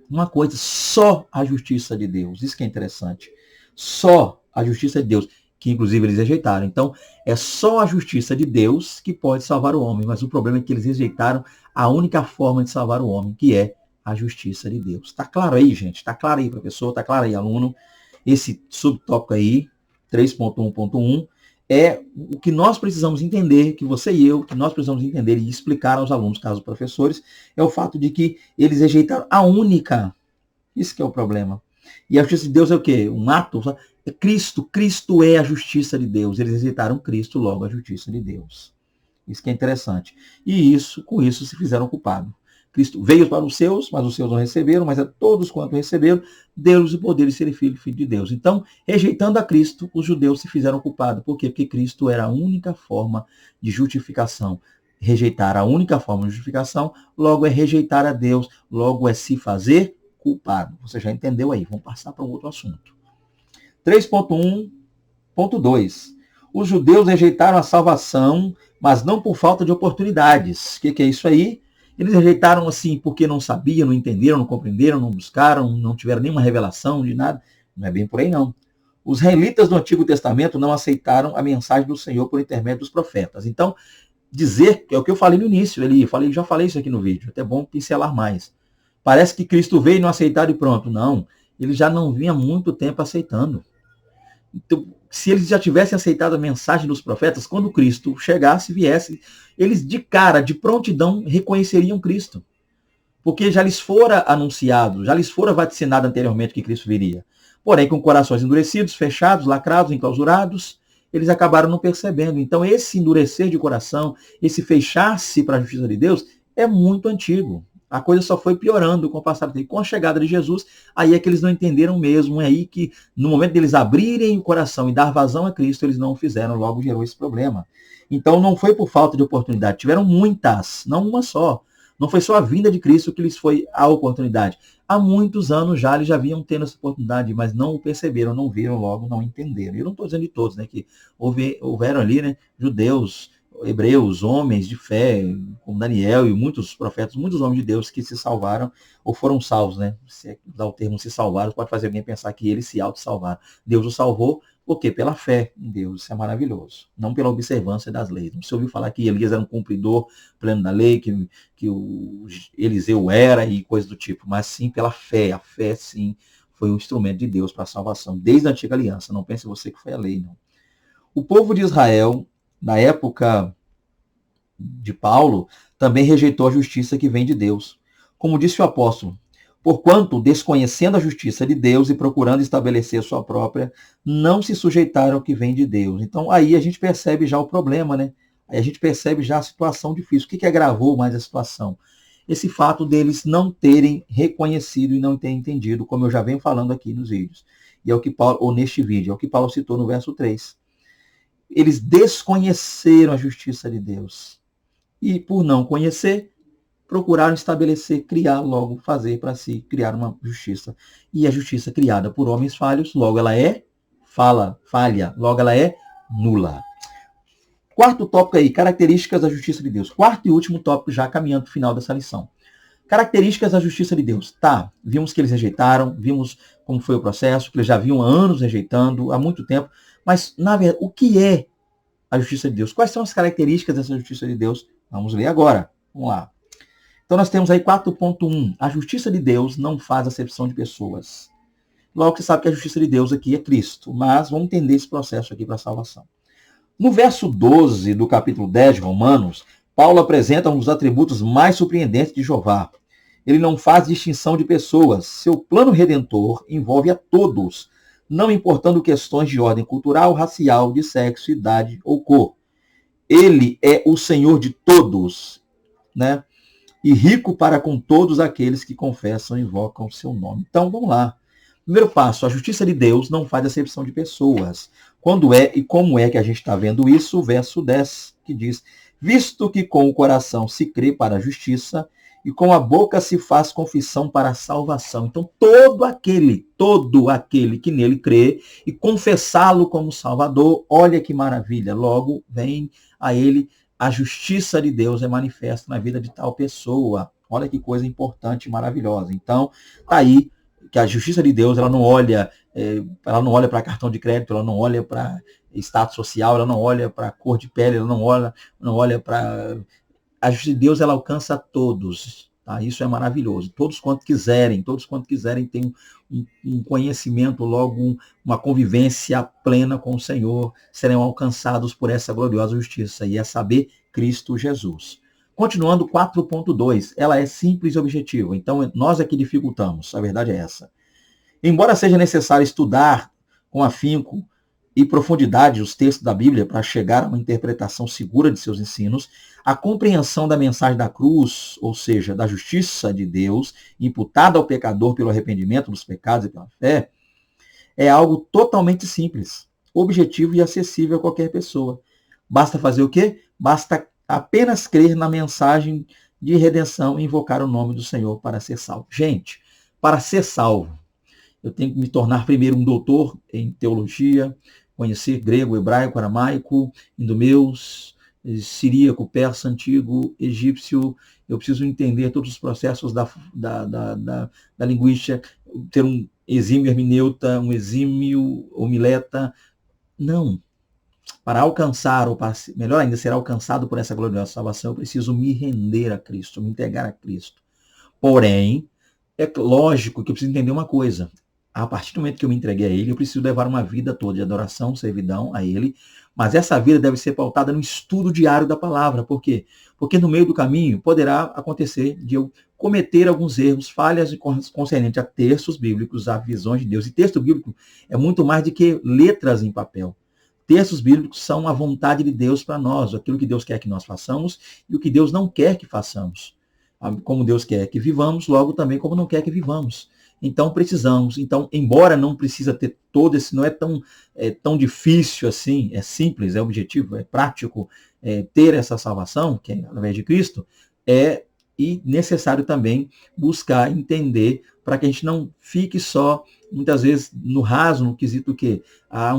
Uma coisa, só a justiça de Deus. Isso que é interessante. Só a justiça de Deus, que inclusive eles rejeitaram. Então, é só a justiça de Deus que pode salvar o homem. Mas o problema é que eles rejeitaram a única forma de salvar o homem, que é a justiça de Deus. Está claro aí, gente? Está claro aí, professor? Está claro aí, aluno? Esse subtópico aí, 3.1.1, é o que nós precisamos entender, que você e eu, que nós precisamos entender e explicar aos alunos, caso professores, é o fato de que eles rejeitaram a única. Isso que é o problema. E a justiça de Deus é o quê? Um ato? É Cristo. Cristo é a justiça de Deus. Eles rejeitaram Cristo, logo a justiça de Deus. Isso que é interessante. E com isso se fizeram culpados. Cristo veio para os seus, mas os seus não receberam, mas a todos quanto receberam, deu-lhes o poder de ser filho de Deus. Então, rejeitando a Cristo, os judeus se fizeram culpados. Por quê? Porque Cristo era a única forma de justificação. Rejeitar a única forma de justificação, logo é rejeitar a Deus, logo é se fazer culpado. Você já entendeu aí. Vamos passar para um outro assunto. 3.1.2. Os judeus rejeitaram a salvação, mas não por falta de oportunidades. O que é isso aí? Eles rejeitaram assim porque não sabiam, não entenderam, não compreenderam, não buscaram, não tiveram nenhuma revelação de nada. Não é bem por aí, não. Os israelitas do Antigo Testamento não aceitaram a mensagem do Senhor por intermédio dos profetas. Então, dizer, que é o que eu falei no início, já falei isso aqui no vídeo, até bom pincelar mais. Parece que Cristo veio e não aceitaram e pronto. Não, ele já não vinha há muito tempo aceitando. Então, se eles já tivessem aceitado a mensagem dos profetas, quando Cristo chegasse, viesse, eles de cara, de prontidão, reconheceriam Cristo. Porque já lhes fora anunciado, já lhes fora vaticinado anteriormente que Cristo viria. Porém, com corações endurecidos, fechados, lacrados, enclausurados, eles acabaram não percebendo. Então, esse endurecer de coração, esse fechar-se para a justiça de Deus, é muito antigo. A coisa só foi piorando com o passar do tempo. Com a chegada de Jesus, aí é que eles não entenderam mesmo. É aí que, no momento deles abrirem o coração e dar vazão a Cristo, eles não o fizeram. Logo gerou esse problema. Então, não foi por falta de oportunidade. Tiveram muitas, não uma só. Não foi só a vinda de Cristo que lhes foi a oportunidade. Há muitos anos já eles já vinham tendo essa oportunidade, mas não o perceberam, não viram, logo não entenderam. Eu não estou dizendo de todos, né? Que houveram ali, né, judeus, hebreus, homens de fé, como Daniel e muitos profetas, muitos homens de Deus que se salvaram ou foram salvos, né? Se dá o termo se salvaram, pode fazer alguém pensar que eles se auto-salvaram. Deus o salvou, por quê? Pela fé em Deus, isso é maravilhoso. Não pela observância das leis. Não se ouviu falar que Elias era um cumpridor pleno da lei, que o Eliseu era e coisa do tipo, mas sim pela fé. A fé, sim, foi um instrumento de Deus para a salvação, desde a antiga aliança. Não pense você que foi a lei, não. O povo de Israel, na época de Paulo, também rejeitou a justiça que vem de Deus. Como disse o apóstolo, porquanto, desconhecendo a justiça de Deus e procurando estabelecer sua própria, não se sujeitaram ao que vem de Deus. Então, aí a gente percebe já o problema, né? Aí a gente percebe já a situação difícil. O que agravou mais a situação? Esse fato deles não terem reconhecido e não terem entendido, como eu já venho falando aqui nos vídeos. E é o que Paulo, ou neste vídeo, é o que Paulo citou no verso 3. Eles desconheceram a justiça de Deus. E por não conhecer, procuraram estabelecer, criar, logo fazer para si, criar uma justiça. E a justiça criada por homens falhos, logo ela é falha, logo ela é nula. Quarto tópico aí, características da justiça de Deus. Quarto e último tópico, já caminhando para o final dessa lição. Características da justiça de Deus. Tá, vimos que eles rejeitaram, vimos como foi o processo, que eles já vinham há anos rejeitando, há muito tempo. Mas, na verdade, o que é a justiça de Deus? Quais são as características dessa justiça de Deus? Vamos ver agora. Vamos lá. Então nós temos aí 4.1. A justiça de Deus não faz acepção de pessoas. Logo você sabe que a justiça de Deus aqui é Cristo. Mas vamos entender esse processo aqui para a salvação. No verso 12 do capítulo 10 de Romanos, Paulo apresenta um dos atributos mais surpreendentes de Jeová. Ele não faz distinção de pessoas. Seu plano redentor envolve a todos, não importando questões de ordem cultural, racial, de sexo, idade ou cor. Ele é o Senhor de todos, né? E rico para com todos aqueles que confessam e invocam o seu nome. Então, vamos lá. Primeiro passo, a justiça de Deus não faz acepção de pessoas. Quando é e como é que a gente está vendo isso? O verso 10, que diz, visto que com o coração se crê para a justiça e com a boca se faz confissão para a salvação. Então, todo aquele que nele crê e confessá-lo como Salvador, olha que maravilha, logo vem a ele a justiça de Deus é manifesta na vida de tal pessoa. Olha que coisa importante e maravilhosa. Então, tá aí que a justiça de Deus, ela não olha para cartão de crédito, ela não olha para status social, ela não olha para cor de pele, ela não olha para... A justiça de Deus, ela alcança todos. Tá? Isso é maravilhoso. Todos quanto quiserem ter um conhecimento, logo uma convivência plena com o Senhor, serão alcançados por essa gloriosa justiça, e é saber Cristo Jesus. Continuando, 4.2, ela é simples e objetiva. Então, nós é que dificultamos, a verdade é essa. Embora seja necessário estudar com afinco e profundidade os textos da Bíblia para chegar a uma interpretação segura de seus ensinos, a compreensão da mensagem da cruz, ou seja, da justiça de Deus, imputada ao pecador pelo arrependimento dos pecados e pela fé, é algo totalmente simples, objetivo e acessível a qualquer pessoa. Basta fazer o quê? Basta apenas crer na mensagem de redenção e invocar o nome do Senhor para ser salvo. Gente, para ser salvo, eu tenho que me tornar primeiro um doutor em teologia, conhecer grego, hebraico, aramaico, indomeus, siríaco, persa, antigo, egípcio. Eu preciso entender todos os processos da linguística, ter um exímio hermeneuta, um exímio homileta. Não. Para alcançar, ou para, melhor ainda, ser alcançado por essa gloriosa salvação, eu preciso me render a Cristo, me entregar a Cristo. Porém, é lógico que eu preciso entender uma coisa. A partir do momento que eu me entreguei a Ele, eu preciso levar uma vida toda de adoração, servidão a Ele, mas essa vida deve ser pautada no estudo diário da palavra. Por quê? Porque no meio do caminho poderá acontecer de eu cometer alguns erros, falhas concernentes a textos bíblicos, a visões de Deus. E texto bíblico é muito mais do que letras em papel. Textos bíblicos são a vontade de Deus para nós, aquilo que Deus quer que nós façamos e o que Deus não quer que façamos. Como Deus quer que vivamos, logo também como não quer que vivamos. Então precisamos, embora não precisa ter todo esse, não é tão difícil assim, é simples, é objetivo, é prático ter essa salvação, que é através de Cristo, e necessário também buscar entender para que a gente não fique só, muitas vezes, no raso, no quesito que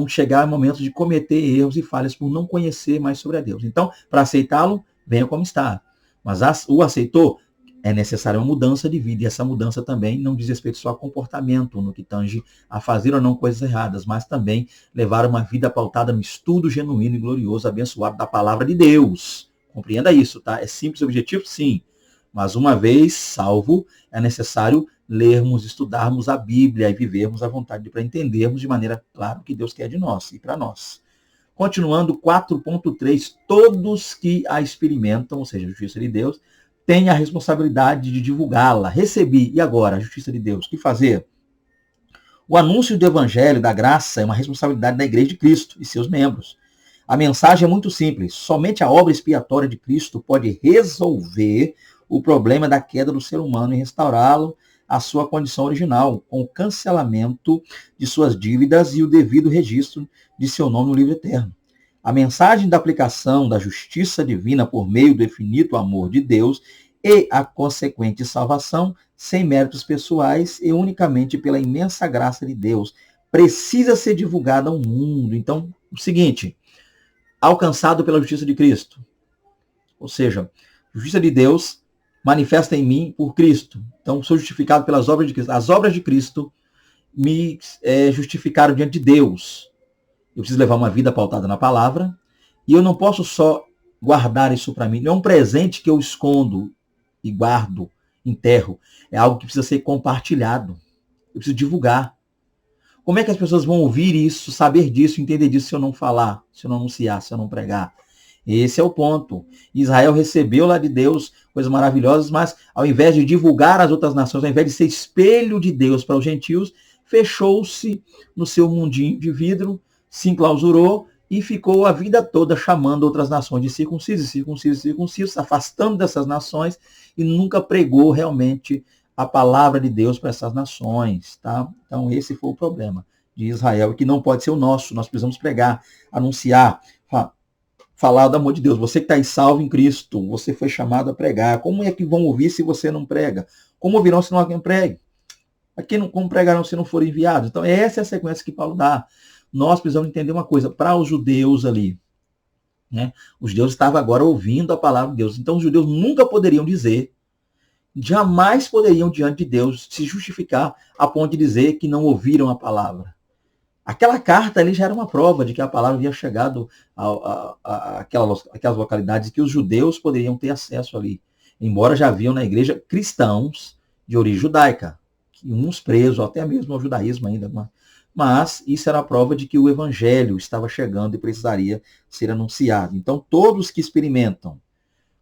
chegar ao momento de cometer erros e falhas por não conhecer mais sobre a Deus. Então, para aceitá-lo, venha como está. Mas o aceitou, é necessária uma mudança de vida, e essa mudança também não diz respeito só a comportamento, no que tange a fazer ou não coisas erradas, mas também levar uma vida pautada no estudo genuíno e glorioso, abençoado da palavra de Deus. Compreenda isso, tá? É simples e objetivo? Sim. Mas uma vez salvo, é necessário lermos, estudarmos a Bíblia e vivermos a vontade para entendermos de maneira clara o que Deus quer de nós e para nós. Continuando, 4.3, todos que a experimentam, ou seja, a justiça de Deus, tem a responsabilidade de divulgá-la. Recebi, e agora? A justiça de Deus. O que fazer? O anúncio do Evangelho, da graça, é uma responsabilidade da Igreja de Cristo e seus membros. A mensagem é muito simples. Somente a obra expiatória de Cristo pode resolver o problema da queda do ser humano e restaurá-lo à sua condição original, com o cancelamento de suas dívidas e o devido registro de seu nome no livro eterno. A mensagem da aplicação da justiça divina por meio do infinito amor de Deus e a consequente salvação, sem méritos pessoais e unicamente pela imensa graça de Deus, precisa ser divulgada ao mundo. Então, o seguinte, alcançado pela justiça de Cristo. Ou seja, a justiça de Deus manifesta em mim por Cristo. Então, sou justificado pelas obras de Cristo. As obras de Cristo me justificaram diante de Deus. Eu preciso levar uma vida pautada na palavra. E eu não posso só guardar isso para mim. Não é um presente que eu escondo e guardo, enterro. É algo que precisa ser compartilhado. Eu preciso divulgar. Como é que as pessoas vão ouvir isso, saber disso, entender disso se eu não falar, se eu não anunciar, se eu não pregar? Esse é o ponto. Israel recebeu lá de Deus coisas maravilhosas, mas ao invés de divulgar as outras nações, ao invés de ser espelho de Deus para os gentios, fechou-se no seu mundinho de vidro, se enclausurou e ficou a vida toda chamando outras nações de circuncisos, circuncisos, circuncisos, se afastando dessas nações e nunca pregou realmente a palavra de Deus para essas nações. Tá? Então esse foi o problema de Israel, que não pode ser o nosso. Nós precisamos pregar, anunciar, falar do amor de Deus. Você que está salvo em Cristo, você foi chamado a pregar. Como é que vão ouvir se você não prega? Como ouvirão se não alguém pregue? Como pregarão se não forem enviados? Então essa é a sequência que Paulo dá. Nós precisamos entender uma coisa. Para os judeus ali, né, os judeus estavam agora ouvindo a palavra de Deus. Então os judeus nunca poderiam dizer, jamais poderiam diante de Deus se justificar a ponto de dizer que não ouviram a palavra. Aquela carta ali já era uma prova de que a palavra havia chegado aquelas localidades que os judeus poderiam ter acesso ali. Embora já haviam na igreja cristãos de origem judaica, uns presos até mesmo ao judaísmo ainda. Mas isso era a prova de que o evangelho estava chegando e precisaria ser anunciado. Então todos que experimentam,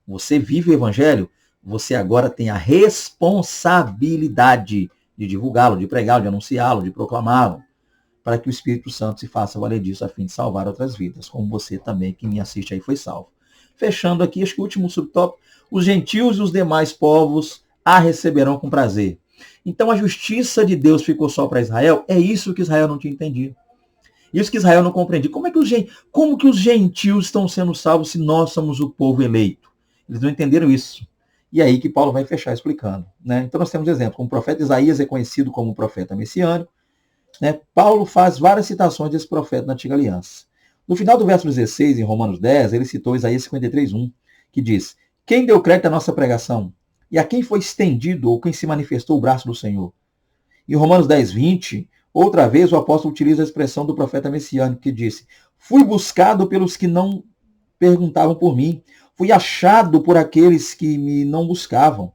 você vive o evangelho, você agora tem a responsabilidade de divulgá-lo, de pregá-lo, de anunciá-lo, de proclamá-lo, para que o Espírito Santo se faça valer disso a fim de salvar outras vidas, como você também, que me assiste aí, foi salvo. Fechando aqui, acho que o último subtópico, os gentios e os demais povos a receberão com prazer. Então a justiça de Deus ficou só para Israel? É isso que Israel não tinha entendido. Isso que Israel não compreendia. Como que os gentios estão sendo salvos se nós somos o povo eleito? Eles não entenderam isso. E aí que Paulo vai fechar explicando. Né? Então nós temos exemplo, como o profeta Isaías é conhecido como profeta messiânico. Né? Paulo faz várias citações desse profeta na Antiga Aliança. No final do verso 16, em Romanos 10, ele citou Isaías 53:1, que diz: quem deu crédito à nossa pregação? E a quem foi estendido ou quem se manifestou o braço do Senhor? Em Romanos 10:20, outra vez o apóstolo utiliza a expressão do profeta messiânico, que disse: fui buscado pelos que não perguntavam por mim, fui achado por aqueles que me não buscavam.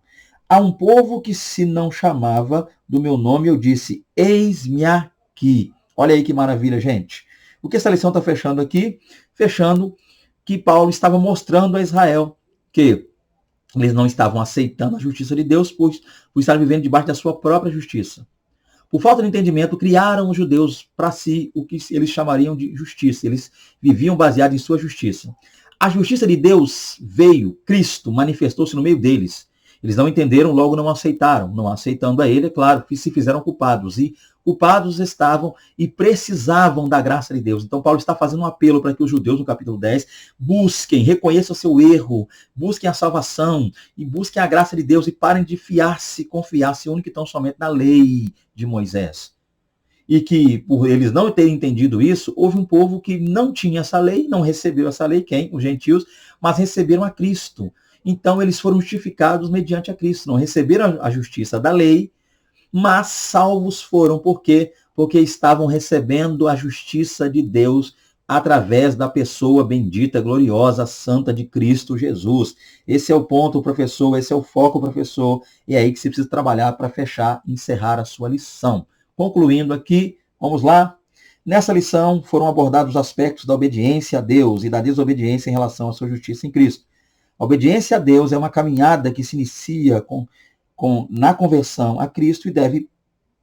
A um povo que se não chamava do meu nome, eu disse: eis-me aqui. Olha aí que maravilha, gente. O que essa lição está fechando aqui? Fechando que Paulo estava mostrando a Israel que eles não estavam aceitando a justiça de Deus, pois estavam vivendo debaixo da sua própria justiça. Por falta de entendimento, criaram os judeus para si o que eles chamariam de justiça. Eles viviam baseados em sua justiça. A justiça de Deus veio, Cristo manifestou-se no meio deles. Eles não entenderam, logo não aceitaram. Não aceitando a ele, é claro, que se fizeram culpados. E culpados estavam e precisavam da graça de Deus. Então Paulo está fazendo um apelo para que os judeus, no capítulo 10, busquem, reconheçam o seu erro, busquem a salvação e busquem a graça de Deus e parem de confiar-se único e tão somente na lei de Moisés. E que, por eles não terem entendido isso, houve um povo que não tinha essa lei, não recebeu essa lei, quem? Os gentios, mas receberam a Cristo. Então eles foram justificados mediante a Cristo, não receberam a justiça da lei, mas salvos foram. Por quê? Porque estavam recebendo a justiça de Deus através da pessoa bendita, gloriosa, santa de Cristo Jesus. Esse é o ponto, professor, esse é o foco, professor, e é aí que você precisa trabalhar para fechar e encerrar a sua lição. Concluindo aqui, vamos lá. Nessa lição foram abordados os aspectos da obediência a Deus e da desobediência em relação à sua justiça em Cristo. A obediência a Deus é uma caminhada que se inicia na conversão a Cristo e deve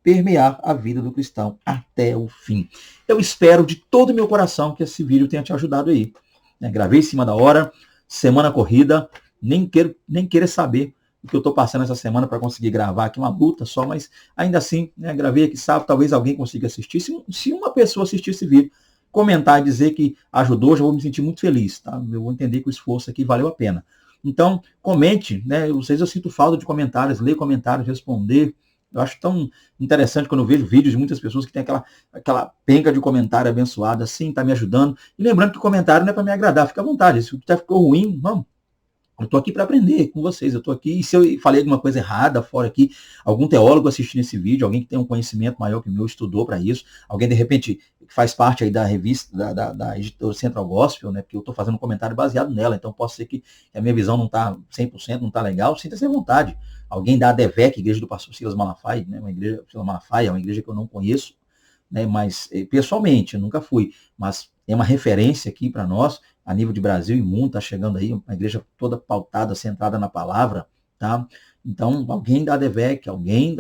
permear a vida do cristão até o fim. Eu espero de todo o meu coração que esse vídeo tenha te ajudado aí. Gravei em cima da hora, semana corrida, nem querer saber o que eu estou passando essa semana para conseguir gravar aqui, uma luta só, mas ainda assim, gravei aqui sábado, talvez alguém consiga assistir. Se uma pessoa assistir esse vídeo, comentar e dizer que ajudou, já vou me sentir muito feliz, tá? Eu vou entender que o esforço aqui valeu a pena. Então, comente, né? Vocês, eu sinto falta de comentários, ler comentários, responder. Eu acho tão interessante quando eu vejo vídeos de muitas pessoas que tem aquela penca de comentário abençoado, assim, tá me ajudando. E lembrando que o comentário não é para me agradar, fica à vontade. Se ficou ruim, vamos. Eu estou aqui para aprender com vocês, eu estou aqui, e se eu falei alguma coisa errada fora aqui, algum teólogo assistindo esse vídeo, alguém que tem um conhecimento maior que o meu, estudou para isso, alguém de repente faz parte aí da revista, da editora Central Gospel, né, porque eu estou fazendo um comentário baseado nela, então pode ser que a minha visão não está 100%, não está legal, sinta-se à vontade. Alguém da ADVEC, Igreja do Pastor Silas Malafaia, né, uma igreja, Silas Malafaia, é uma igreja que eu não conheço, né, mas pessoalmente, eu nunca fui, mas é uma referência aqui para nós, a nível de Brasil e mundo, está chegando aí, uma igreja toda pautada, centrada na palavra, tá? Então, alguém da ADVEC, alguém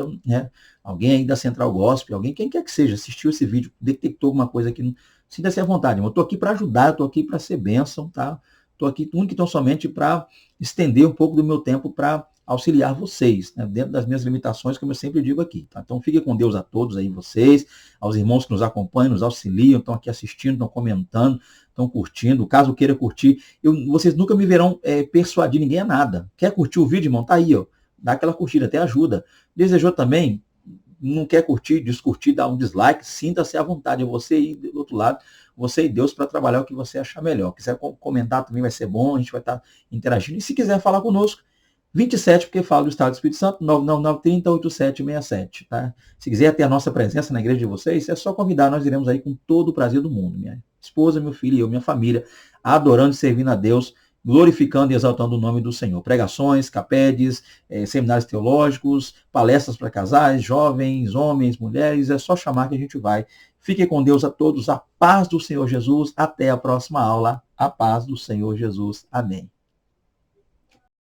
aí da Central Gospel, alguém, quem quer que seja, assistiu esse vídeo, detectou alguma coisa aqui, sinta-se à vontade, eu estou aqui para ajudar, eu estou aqui para ser bênção, tá? Estou aqui único e tão somente para estender um pouco do meu tempo para auxiliar vocês, né, dentro das minhas limitações, como eu sempre digo aqui. Tá? Então, fiquem com Deus a todos aí, vocês, aos irmãos que nos acompanham, nos auxiliam, estão aqui assistindo, estão comentando, estão curtindo. Caso queira curtir, vocês nunca me verão persuadir ninguém a nada. Quer curtir o vídeo, irmão? Tá aí, ó. Dá aquela curtida, até ajuda. Desejou também? Não quer curtir, descurtir, dá um dislike, sinta-se à vontade. É você aí do outro lado, você e Deus para trabalhar o que você achar melhor. Quiser comentar também vai ser bom, a gente vai estar interagindo. E se quiser falar conosco, 27, porque fala do Estado do Espírito Santo, 99930-8767, tá? Se quiser ter a nossa presença na igreja de vocês, é só convidar, nós iremos aí com todo o prazer do mundo. Minha esposa, meu filho e eu, minha família, adorando e servindo a Deus, glorificando e exaltando o nome do Senhor. Pregações, capedes, seminários teológicos, palestras para casais, jovens, homens, mulheres, é só chamar que a gente vai. Fiquem com Deus a todos, a paz do Senhor Jesus, até a próxima aula, a paz do Senhor Jesus. Amém.